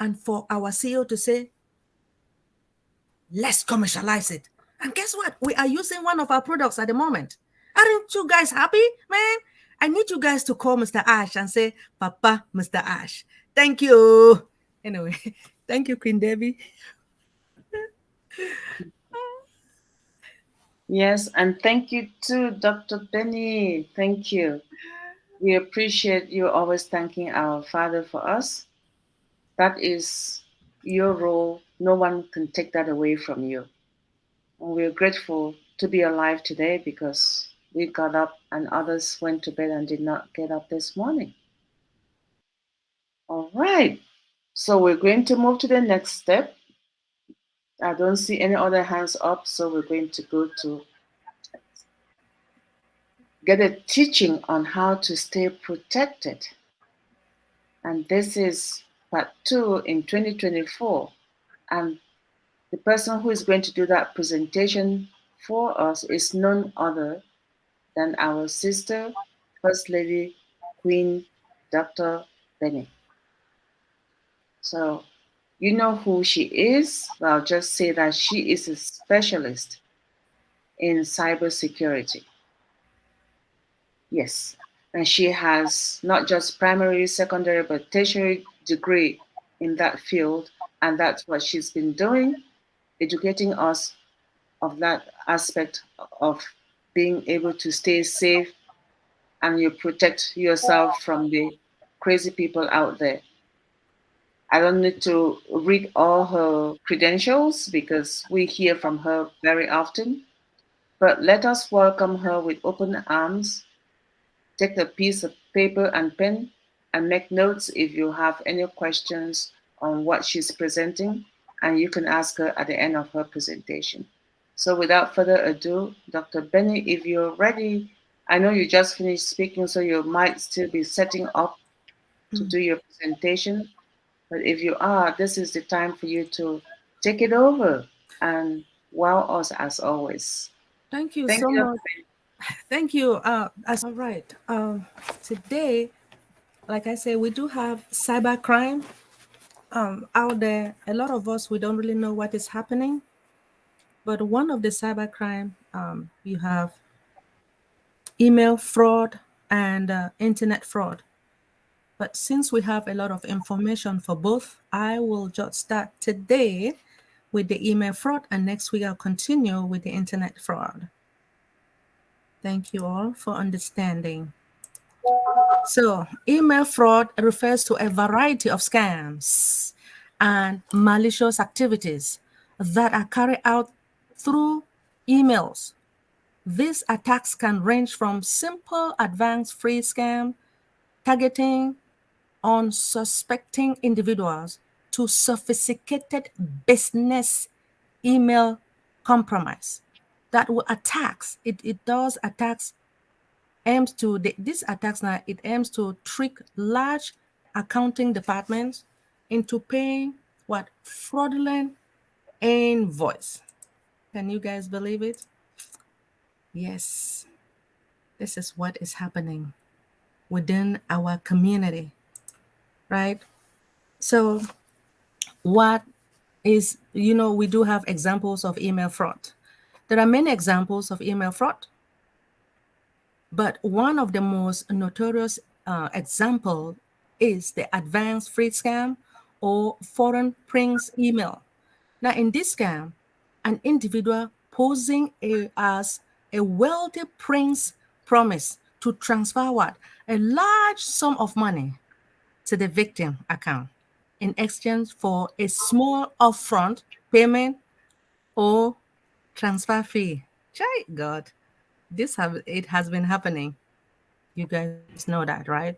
and for our CEO to say, let's commercialize it. And guess what? We are using one of our products at the moment. Aren't you guys happy, man? I need you guys to call Mr. Ash and say, Papa, Mr. Ash, thank you. Anyway, thank you, Queen Debbie. Yes, and thank you too, Dr. Benny. Thank you. We appreciate you always thanking our Father for us. That is your role. No one can take that away from you. And we're grateful to be alive today because we got up and others went to bed and did not get up this morning. All right. So we're going to move to the next step. I don't see any other hands up, so we're going to go to get a teaching on how to stay protected. And this is part 2 in 2024. And the person who is going to do that presentation for us is none other than our sister, First Lady, Queen Dr. Benny. So you know who she is. I'll just say that she is a specialist in cybersecurity. Yes, and she has not just primary, secondary, but tertiary degree in that field, and that's what she's been doing. educating us of that aspect of being able to stay safe and you protect yourself from the crazy people out there. I don't need to read all her credentials because we hear from her very often, but let us welcome her with open arms. Take a piece of paper and pen and make notes if you have any questions on what she's presenting, and you can ask her at the end of her presentation. So without further ado, Dr. Benny, if you're ready, I know you just finished speaking, so you might still be setting up to do your presentation. But if you are, this is the time for you to take it over and wow us as always. Thank you Thank so you. much. Thank you. All right. Today, like I say, we do have cybercrime out there. A lot of us, we don't really know what is happening. But one of the cybercrime, you have email fraud and internet fraud. But since we have a lot of information for both, I will just start today with the email fraud, and next week I'll continue with the internet fraud. Thank you all for understanding. So, email fraud refers to a variety of scams and malicious activities that are carried out through emails. These attacks can range from simple advanced free scam targeting unsuspecting individuals to sophisticated business email compromise that will attacks. It does attacks aims to this attacks now it aims to trick large accounting departments into paying what fraudulent invoice. Can you guys believe it? Yes, this is what is happening within our community, right? So what is, we do have examples of email fraud. There are many examples of email fraud, but one of the most notorious example is the advanced free scam or foreign prince email. Now, in this scam, an individual posing as a wealthy prince promise to transfer what? A large sum of money to the victim account in exchange for a small upfront payment or transfer fee. Jai God, it has been happening. You guys know that, right?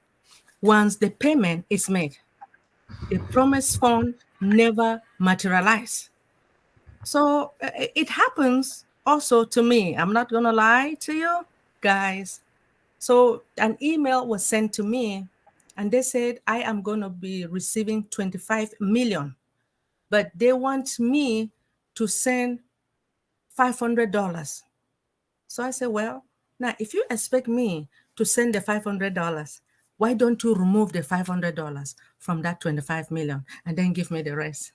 Once the payment is made, the promised fund never materialize. So it happens also to me. I'm not gonna lie to you guys. So an email was sent to me and they said I am gonna be receiving 25 million, but they want me to send $500. So I said, well, now if you expect me to send the $500, why don't you remove the $500 from that 25 million and then give me the rest?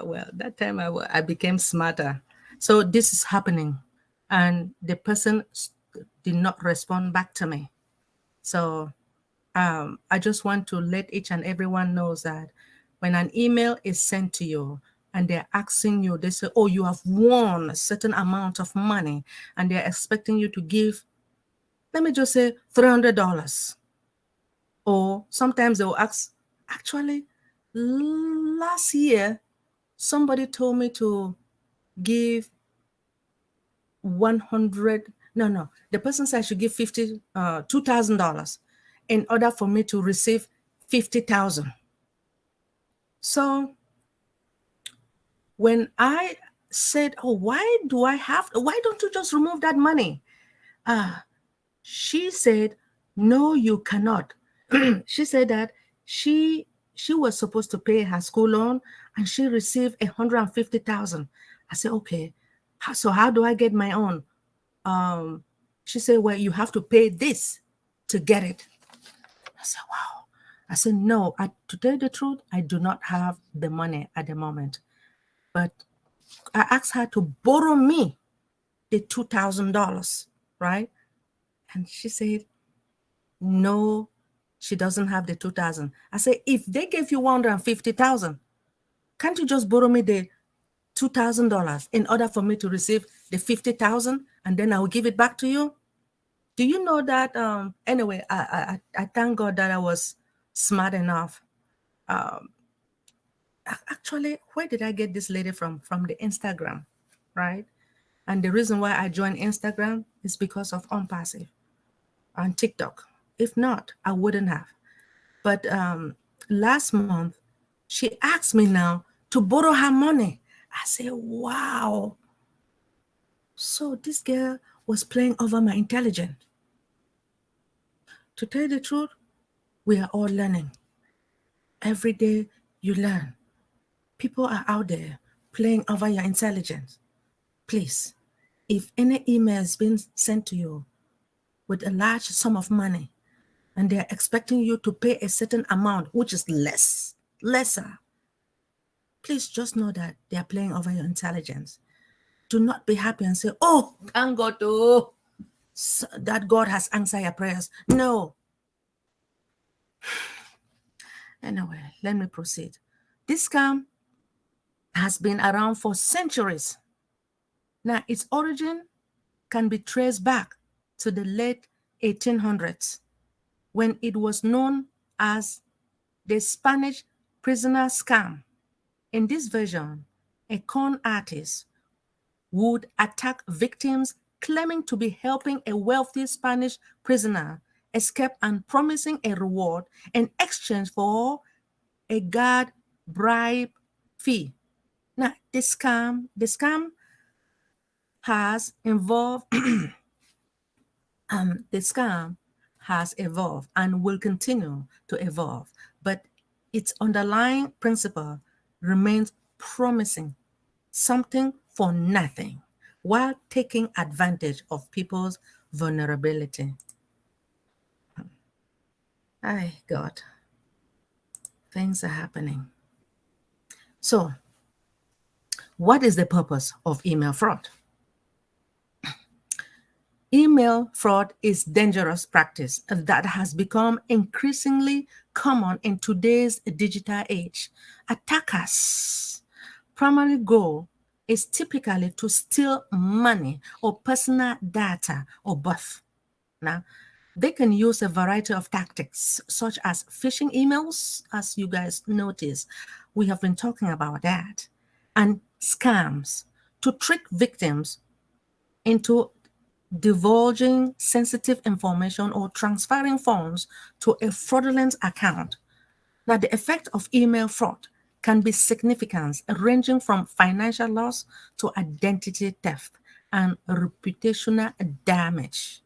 Well, that time I became smarter. So this is happening, and the person did not respond back to me. So I just want to let each and everyone knows that when an email is sent to you and they're asking you, they say, oh, you have won a certain amount of money, and they're expecting you to give, let me just say, $300. Or sometimes they'll ask, actually, last year, somebody told me to give 100, no, the person said I should give $2,000 in order for me to receive 50,000. So when I said, oh, why don't you just remove that money? She said, no, you cannot. She said that she was supposed to pay her school loan and she received 150,000. I said, okay, so how do I get my own? She said, well, you have to pay this to get it. I said, wow. I said, no, to tell you the truth, I do not have the money at the moment. But I asked her to borrow me the $2,000, right? And she said, no, she doesn't have the 2,000. I said, if they gave you 150,000, can't you just borrow me the $2,000 in order for me to receive the 50,000, and then I will give it back to you. Do you know that? Anyway, I thank God that I was smart enough. Actually, where did I get this lady from? From the Instagram, right? And the reason why I joined Instagram is because of OnPassive and TikTok. If not, I wouldn't have. But last month, she asked me now to borrow her money. I said, wow. So this girl was playing over my intelligence. To tell you the truth, we are all learning. Every day you learn. People are out there playing over your intelligence. Please, if any email has been sent to you with a large sum of money and they're expecting you to pay a certain amount, which is lesser, please just know that they are playing over your intelligence. Do not be happy and say, oh, thank God that God has answered your prayers. No. Anyway, let me proceed. This scam has been around for centuries. Now, its origin can be traced back to the late 1800s when it was known as the Spanish prisoner scam. In this version, a con artist would attack victims claiming to be helping a wealthy Spanish prisoner escape and promising a reward in exchange for a guard bribe fee. Now, the scam has involved the scam has evolved and will continue to evolve, but its underlying principle remains promising something for nothing while taking advantage of people's vulnerability. My God, things are happening. So, what is the purpose of email fraud? Email fraud is dangerous practice that has become increasingly common in today's digital age. Attackers' primary goal is typically to steal money or personal data or both. Now, they can use a variety of tactics, such as phishing emails, as you guys notice. We have been talking about that, and scams to trick victims into divulging sensitive information or transferring funds to a fraudulent account. Now, the effect of email fraud can be significant, ranging from financial loss to identity theft and reputational damage.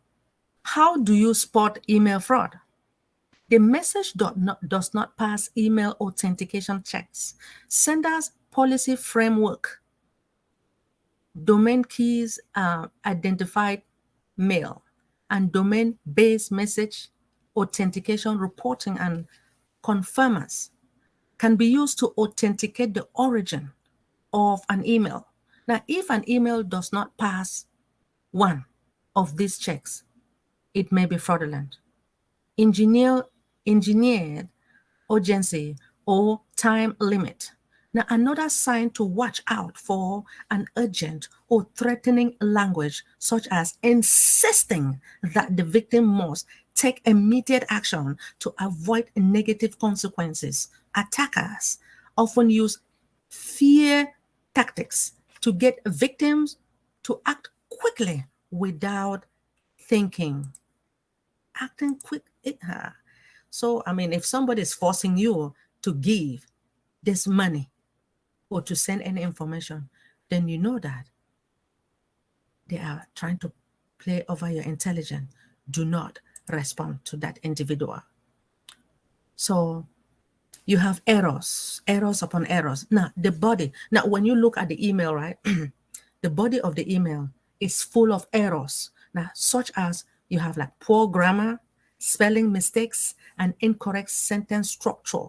How do you spot email fraud? The message does not pass email authentication checks. Senders policy framework, domain keys identified mail, and domain-based message authentication reporting and confirmers can be used to authenticate the origin of an email. Now, if an email does not pass one of these checks, it may be fraudulent. Engineered urgency or time limit. Now, another sign to watch out for an urgent or threatening language, such as insisting that the victim must take immediate action to avoid negative consequences. Attackers often use fear tactics to get victims to act quickly without thinking. Acting quick. So, I mean, if somebody is forcing you to give this money or to send any information, then you know that they are trying to play over your intelligence. Do not respond to that individual. So you have errors upon errors. Now, when you look at the email, right, the body of the email is full of errors. Now, such as you have like poor grammar, spelling mistakes, and incorrect sentence structure.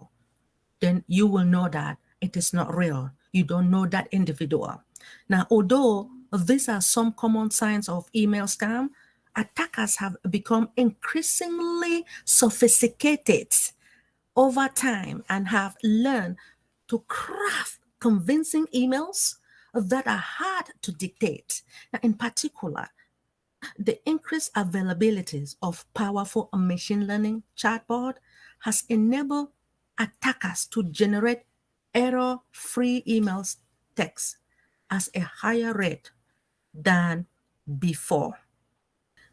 Then you will know that it is not real. You don't know that individual. Now, although these are some common signs of email scam, attackers have become increasingly sophisticated over time and have learned to craft convincing emails that are hard to dictate. Now, in particular, the increased availabilities of powerful machine learning chatbot has enabled attackers to generate error-free emails text at a higher rate than before.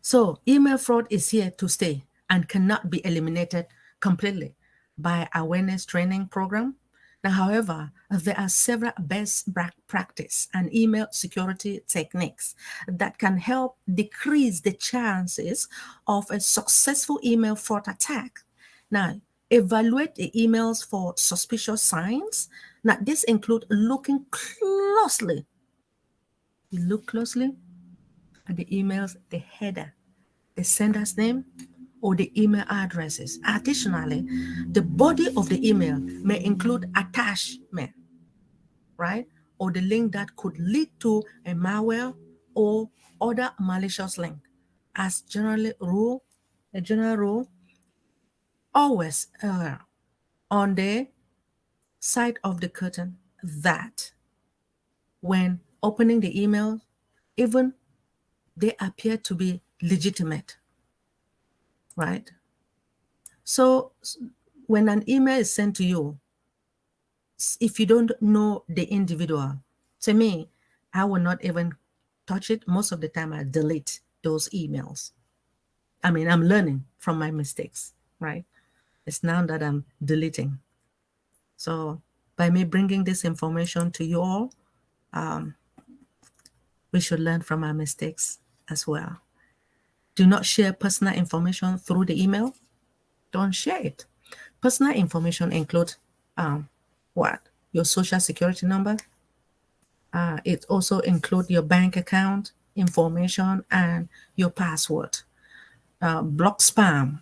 So email fraud is here to stay and cannot be eliminated completely by awareness training program. Now, however, there are several best practice and email security techniques that can help decrease the chances of a successful email fraud attack. Now, evaluate the emails for suspicious signs. Now, this include looking closely. You look closely at the emails, the header, the sender's name, or the email addresses. Additionally, the body of the email may include attachment, right? Or the link that could lead to a malware or other malicious link. As a general rule, always err on the side of the curtain that when opening the email, even they appear to be legitimate, right? So when an email is sent to you, if you don't know the individual, to me, I will not even touch it. Most of the time, I delete those emails. I mean, I'm learning from my mistakes, right? It's now that I'm deleting. So by me bringing this information to you all, we should learn from our mistakes as well. Do not share personal information through the email. Don't share it. Personal information includes what? Your social security number. It also includes your bank account information and your password. Block spam.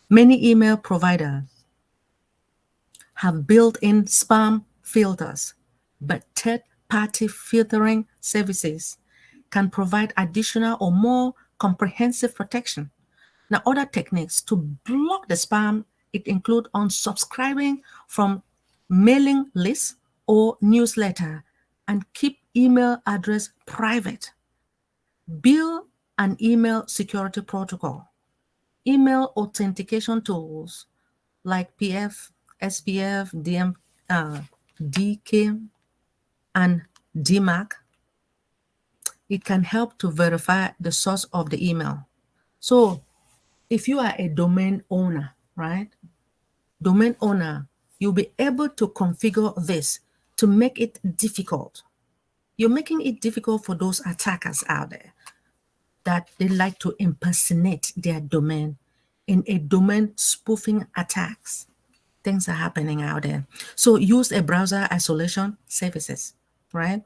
Many email providers have built-in spam filters, but third-party filtering services can provide additional or more comprehensive protection. Now, other techniques to block the spam, it include unsubscribing from mailing lists or newsletter and keep email address private. Build an email security protocol. Email authentication tools like PF, SPF, DK, and DMAC. It can help to verify the source of the email. So if you are a domain owner, right? Domain owner, you'll be able to configure this to make it difficult. You're making it difficult for those attackers out there that they like to impersonate their domain in a domain spoofing attacks. Things are happening out there. So use a browser isolation services, right?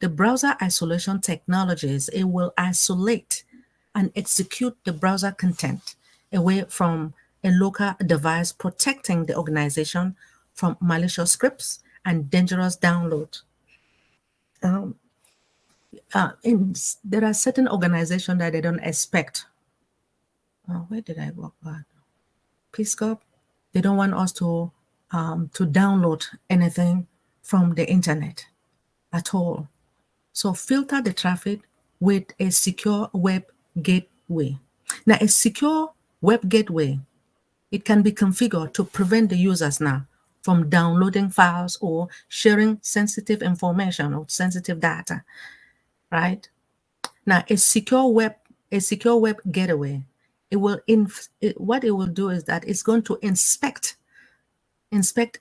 The browser isolation technologies, it will isolate and execute the browser content away from a local device, protecting the organization from malicious scripts and dangerous download. There are certain organizations that they don't expect. Where did I work at? Peace Corps. They don't want us to download anything from the internet at all. So filter the traffic with a secure web gateway. Now, a secure web gateway, it can be configured to prevent the users now from downloading files or sharing sensitive information or sensitive data, right? Now, a secure web gateway, what it will do is that it's going to inspect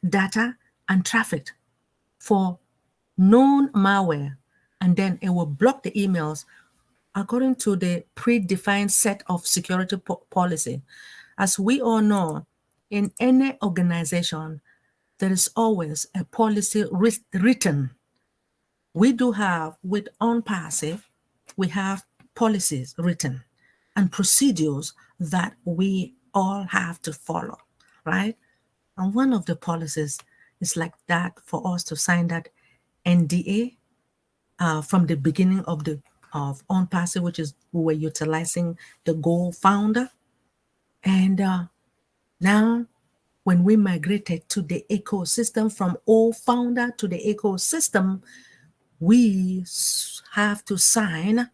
data and traffic for known malware, and then it will block the emails according to the predefined set of security policy. As we all know, in any organization, there is always a policy written. We do have, with OnPassive, we have policies written and procedures that we all have to follow, right? And one of the policies is like that for us to sign that NDA from the beginning of OnPassive, which is we were utilizing the Go founder. And now when we migrated to the ecosystem from O founder to the ecosystem, we have to sign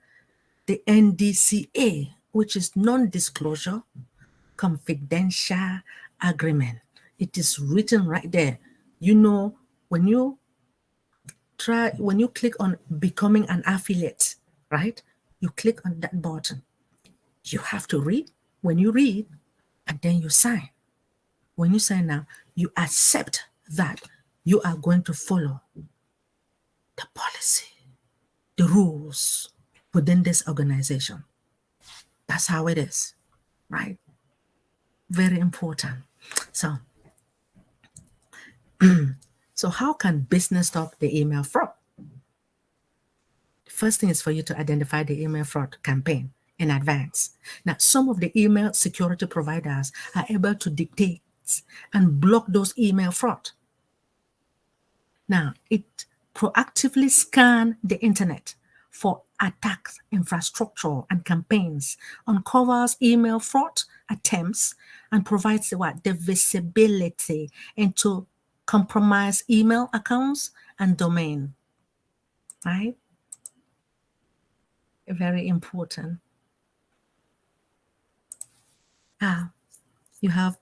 the NDCA, which is non-disclosure confidential agreement. It is written right there. You know, when you click on becoming an affiliate, right? You click on that button. You have to read. When you read, and then you sign. When you sign now, you accept that you are going to follow the policy, the rules within this organization. That's how it is, right? Very important. So, so how can business stop the email fraud? The first thing is for you to identify the email fraud campaign in advance. Now, some of the email security providers are able to dictate and block those email fraud. Now, it proactively scans the internet for attacks, infrastructure, and campaigns, uncovers email fraud attempts, and provides the visibility into compromised email accounts and domain. Right? Very important. You have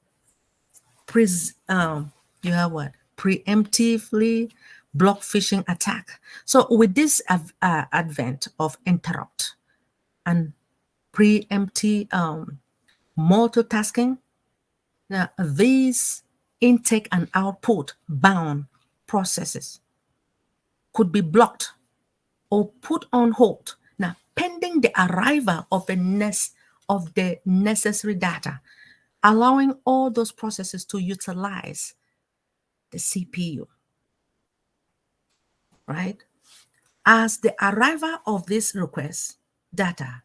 preemptively block phishing attack. So with this advent of interrupt and preemptive multitasking, now these intake and output bound processes could be blocked or put on hold. Now, pending the arrival of the necessary data, allowing all those processes to utilize the CPU, right? As the arrival of this request, data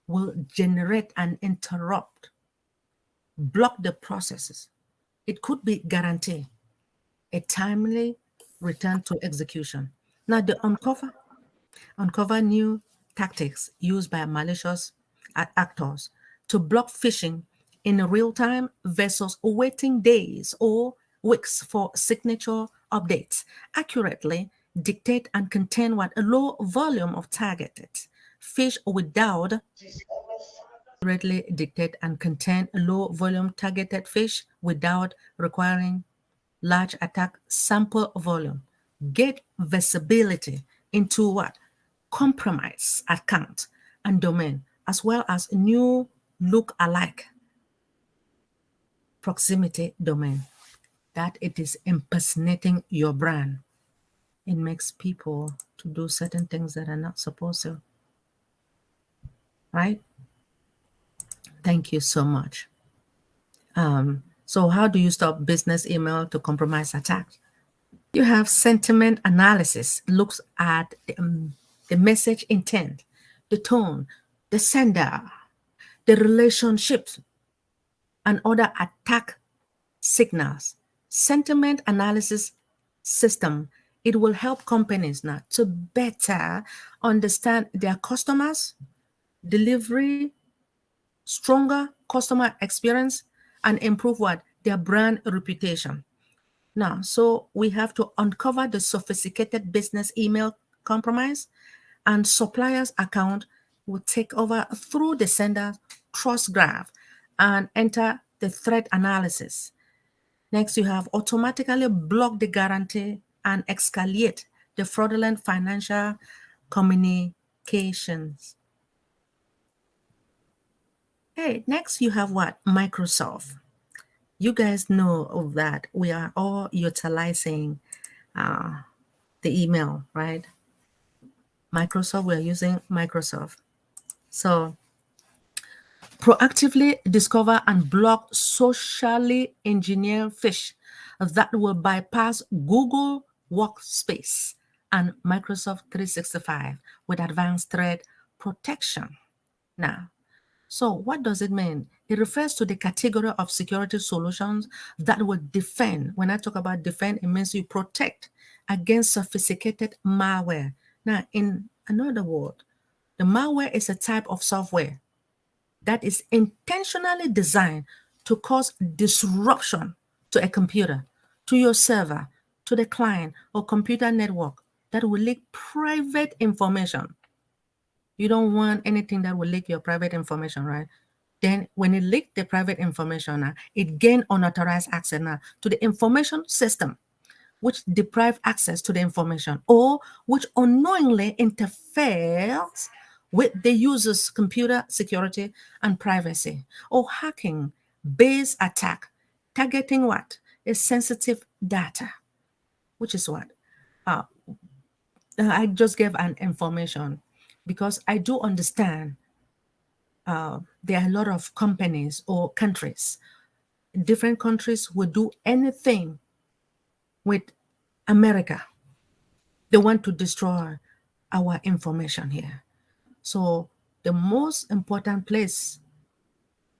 will generate and interrupt, block the processes. It could be guaranteed a timely return to execution. Now, the uncover new tactics used by malicious actors to block phishing in real time versus waiting days or weeks for signature updates. Accurately dictate and contain a low volume of targeted fish without accurately dictate and contain a low volume targeted fish without requiring large attack sample volume. Get visibility into compromise account and domain, as well as new look-alike proximity domain, that it is impersonating your brand. It makes people to do certain things that are not supposed to, right? Thank you so much. So how do you stop business email to compromise attacks? You have sentiment analysis, looks at the message intent, the tone, the sender, the relationships, and other attack signals. Sentiment analysis system, it will help companies now to better understand their customers, delivery, stronger customer experience, and improve their brand reputation. Now, so we have to uncover the sophisticated business email compromise, and suppliers account will take over through the sender trust graph and enter the threat analysis. Next, you have automatically block the guarantee and escalate the fraudulent financial communications. Hey, next you have Microsoft. You guys know of that. We are all utilizing the email, right? Microsoft, we're using Microsoft. So proactively discover and block socially engineered fish that will bypass Google Workspace and Microsoft 365 with advanced threat protection. Now, so what does it mean? It refers to the category of security solutions that will defend. When I talk about defend, it means you protect against sophisticated malware. Now, in another word, the malware is a type of software that is intentionally designed to cause disruption to a computer, to your server, to the client or computer network, that will leak private information. You don't want anything that will leak your private information, right? Then when it leaked the private information, it gained unauthorized access now to the information system, which deprive access to the information or which unknowingly interferes with the user's computer security and privacy, or hacking based attack targeting what is sensitive data, which is what I just gave an information because I do understand there are a lot of companies or countries. Different countries will do anything with America. They want to destroy our information here. So the most important place,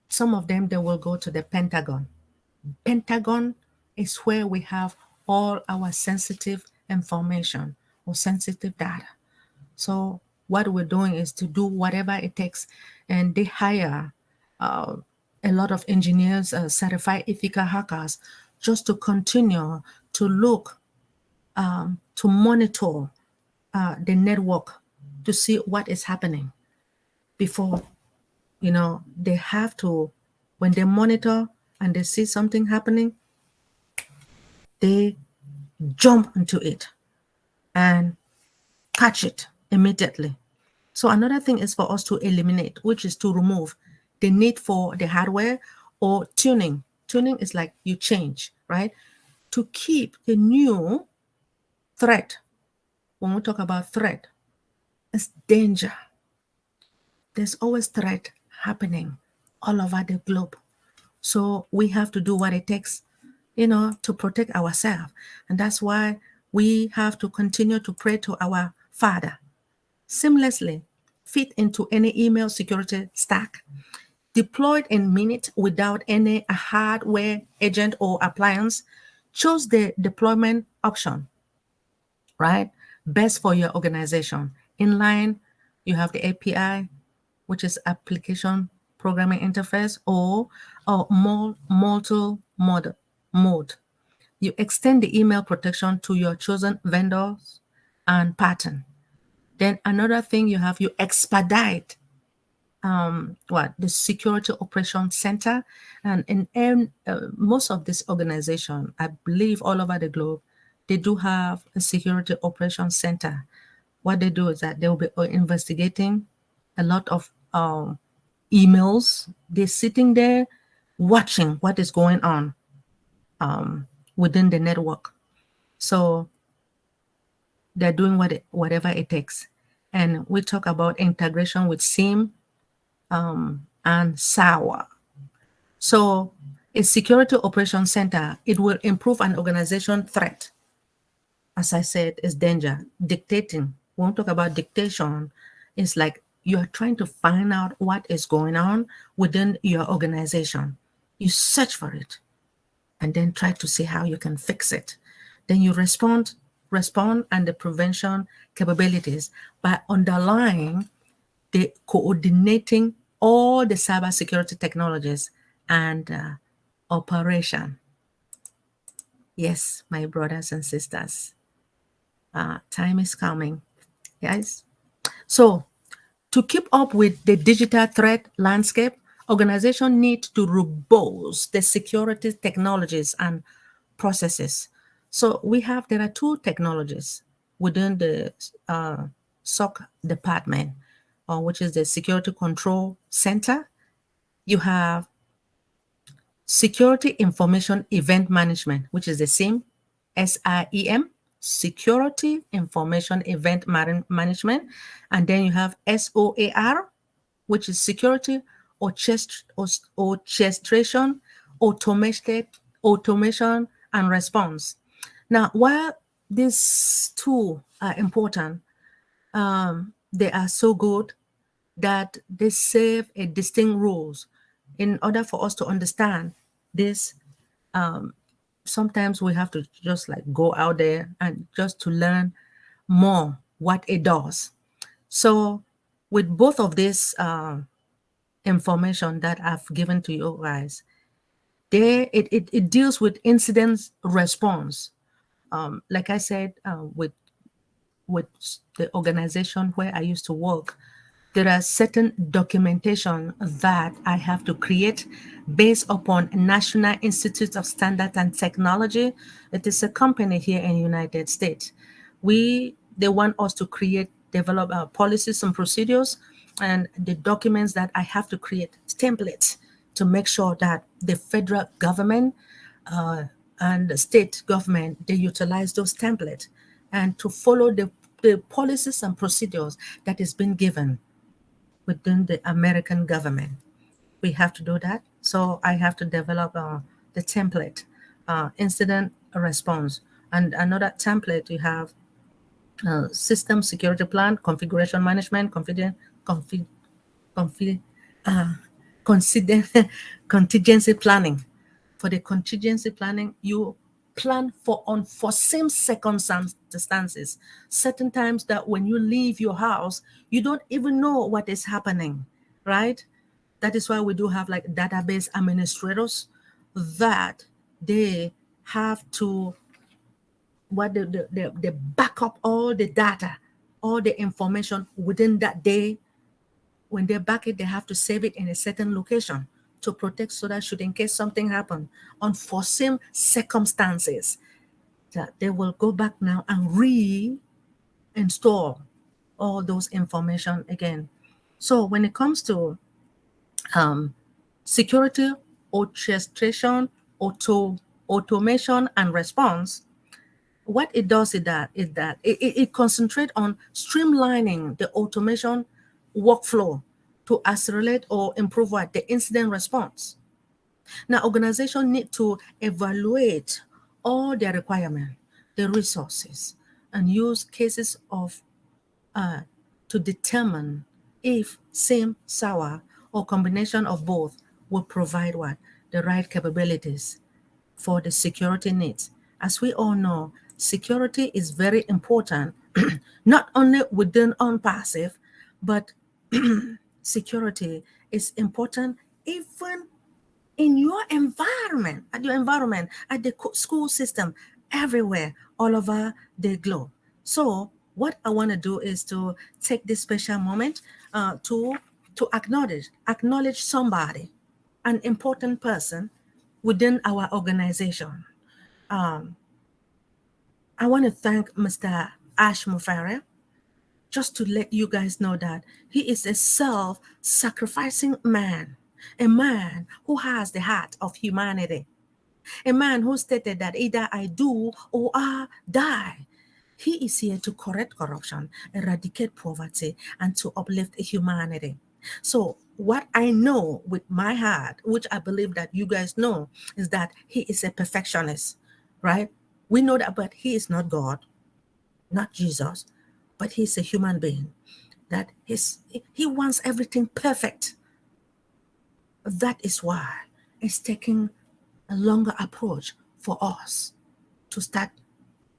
some of them, they will go to the Pentagon. Pentagon is where we have all our sensitive information or sensitive data. So what we're doing is to do whatever it takes, and they hire a lot of engineers, certified ethical hackers, just to continue to look, to monitor the network to see what is happening before, they have to, when they monitor and they see something happening, they jump into it and catch it immediately. So another thing is for us to eliminate, which is to remove the need for the hardware or tuning. Tuning is like you change, right? To keep the new threat. When we talk about threat, it's danger. There's always threat happening all over the globe. So we have to do what it takes, to protect ourselves. And that's why we have to continue to pray to our Father. Seamlessly fit into any email security stack, deployed in minutes without any hardware agent or appliance. Choose the deployment option, right? Best for your organization. Inline, you have the API, which is application programming interface, or mode. You extend the email protection to your chosen vendors and pattern. Then another thing you have, you expedite the Security Operations Center. And in most of this organization, I believe all over the globe, they do have a Security Operations Center. What they do is that they will be investigating a lot of emails. They're sitting there watching what is going on within the network. So they're doing whatever it takes. And we talk about integration with SIEM and SAWA. So a Security Operations Center, it will improve an organization threat. As I said, is danger. Dictating. When we talk about dictation, it's like you are trying to find out what is going on within your organization. You search for it and then try to see how you can fix it. Then you respond and the prevention capabilities by underlying the coordinating all the cybersecurity technologies and operation. Yes, my brothers and sisters, time is coming, guys. So to keep up with the digital threat landscape, organizations need to robust the security technologies and processes. So there are two technologies within the SOC department, which is the Security Control Center. You have Security Information Event Management, which is the SIEM, SIEM, Security Information Event Management. And then you have SOAR, which is Security Orchestration, Automation, and Response. Now, while these two are important, they are so good that they serve a distinct rules. In order for us to understand this, sometimes we have to just like go out there and just to learn more what it does. So with both of this information that I've given to you guys, it deals with incident response. Like I said, with with the organization where I used to work, there are certain documentation that I have to create based upon National Institute of Standards and Technology. It is a company here in the United States. They want us to develop policies and procedures, and the documents that I have to create templates to make sure that the federal government and the state government, they utilize those templates and to follow the policies and procedures that has been given within the American government. We have to do that. So I have to develop the template, incident response. And another template, you have system security plan, configuration management, confi- uh, consider contingency planning. For the contingency planning, you plan for unforeseen circumstances. Certain times that when you leave your house, you don't even know what is happening, right? That is why we do have like database administrators that they have to they back up all the data, all the information within that day. When they back it, they have to save it in a certain location to protect, so that should in case something happen, unforeseen circumstances, that they will go back now and reinstall all those information again. So when it comes to security, orchestration, automation, and response, what it does is that it concentrates on streamlining the automation workflow to accelerate or improve the incident response. Now, organizations need to evaluate all their requirements, the resources, and use cases of to determine if same, sour, or combination of both will provide the right capabilities for the security needs. As we all know, security is very important, not only within OnPassive, but security is important even in your environment, at the school system, everywhere, all over the globe. So what I want to do is to take this special moment to acknowledge somebody, an important person within our organization. I want to thank Mr. Ash Mufare, just to let you guys know that he is a self-sacrificing man, a man who has the heart of humanity, a man who stated that either I do or I die. He is here to correct corruption, eradicate poverty, and to uplift humanity. So what I know with my heart, which I believe that you guys know, is that he is a perfectionist, right? We know that, but he is not God, not Jesus, but he's a human being. That he wants everything perfect. That is why it's taking a longer approach for us to start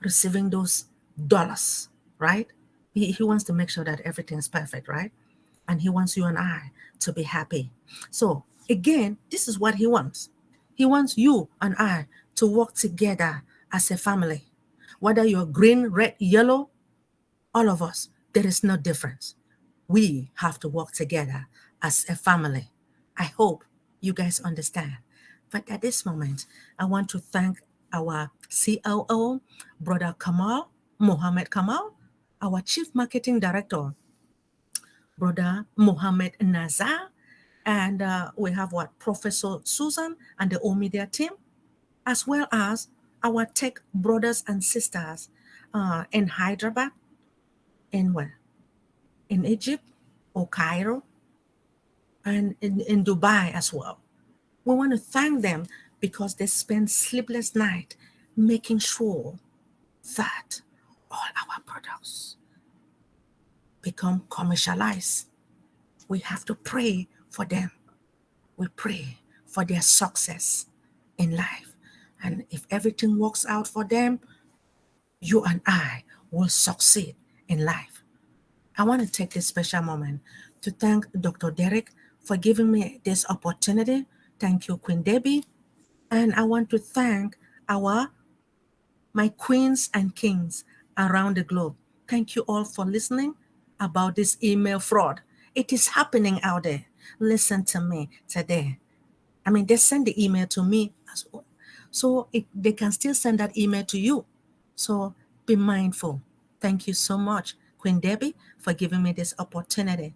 receiving those dollars, right? He wants to make sure that everything is perfect, right? And he wants you and I to be happy. So again, this is what he wants. He wants you and I to work together as a family. Whether you're green, red, yellow, all of us, there is no difference. We have to work together as a family. I hope you guys understand. But at this moment, I want to thank our COO, Brother Kamal, Mohammed Kamal, our Chief Marketing Director, Brother Mohammed Nazar, and we have Professor Susan and the O Media team, as well as our tech brothers and sisters in Hyderabad, in where? In Egypt or Cairo, and in Dubai as well. We want to thank them because they spend sleepless night making sure that all our products become commercialized. We have to pray for them. We pray for their success in life. And if everything works out for them, you and I will succeed in life. I want to take this special moment to thank Dr. Derek for giving me this opportunity. Thank you, Queen Debbie. And I want to thank my queens and kings around the globe. thank you all for listening about this email fraud. It is happening out there. Listen to me today. I mean, they send the email to me as well. So they can still send that email to you. So be mindful. Thank you so much, Queen Debbie, for giving me this opportunity.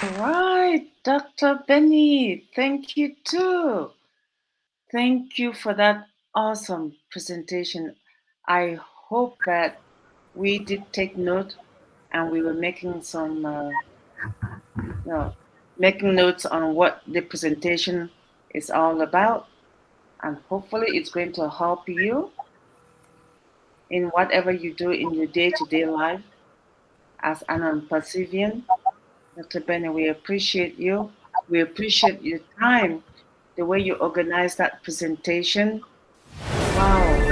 All right, Dr. Benny, thank you too. Thank you for that awesome presentation. I hope that we did take note and we were making some, making notes on what the presentation is all about. And hopefully it's going to help you in whatever you do in your day-to-day life as an Pacifian. Dr. Benny, we appreciate you. We appreciate your time, the way you organized that presentation. Wow.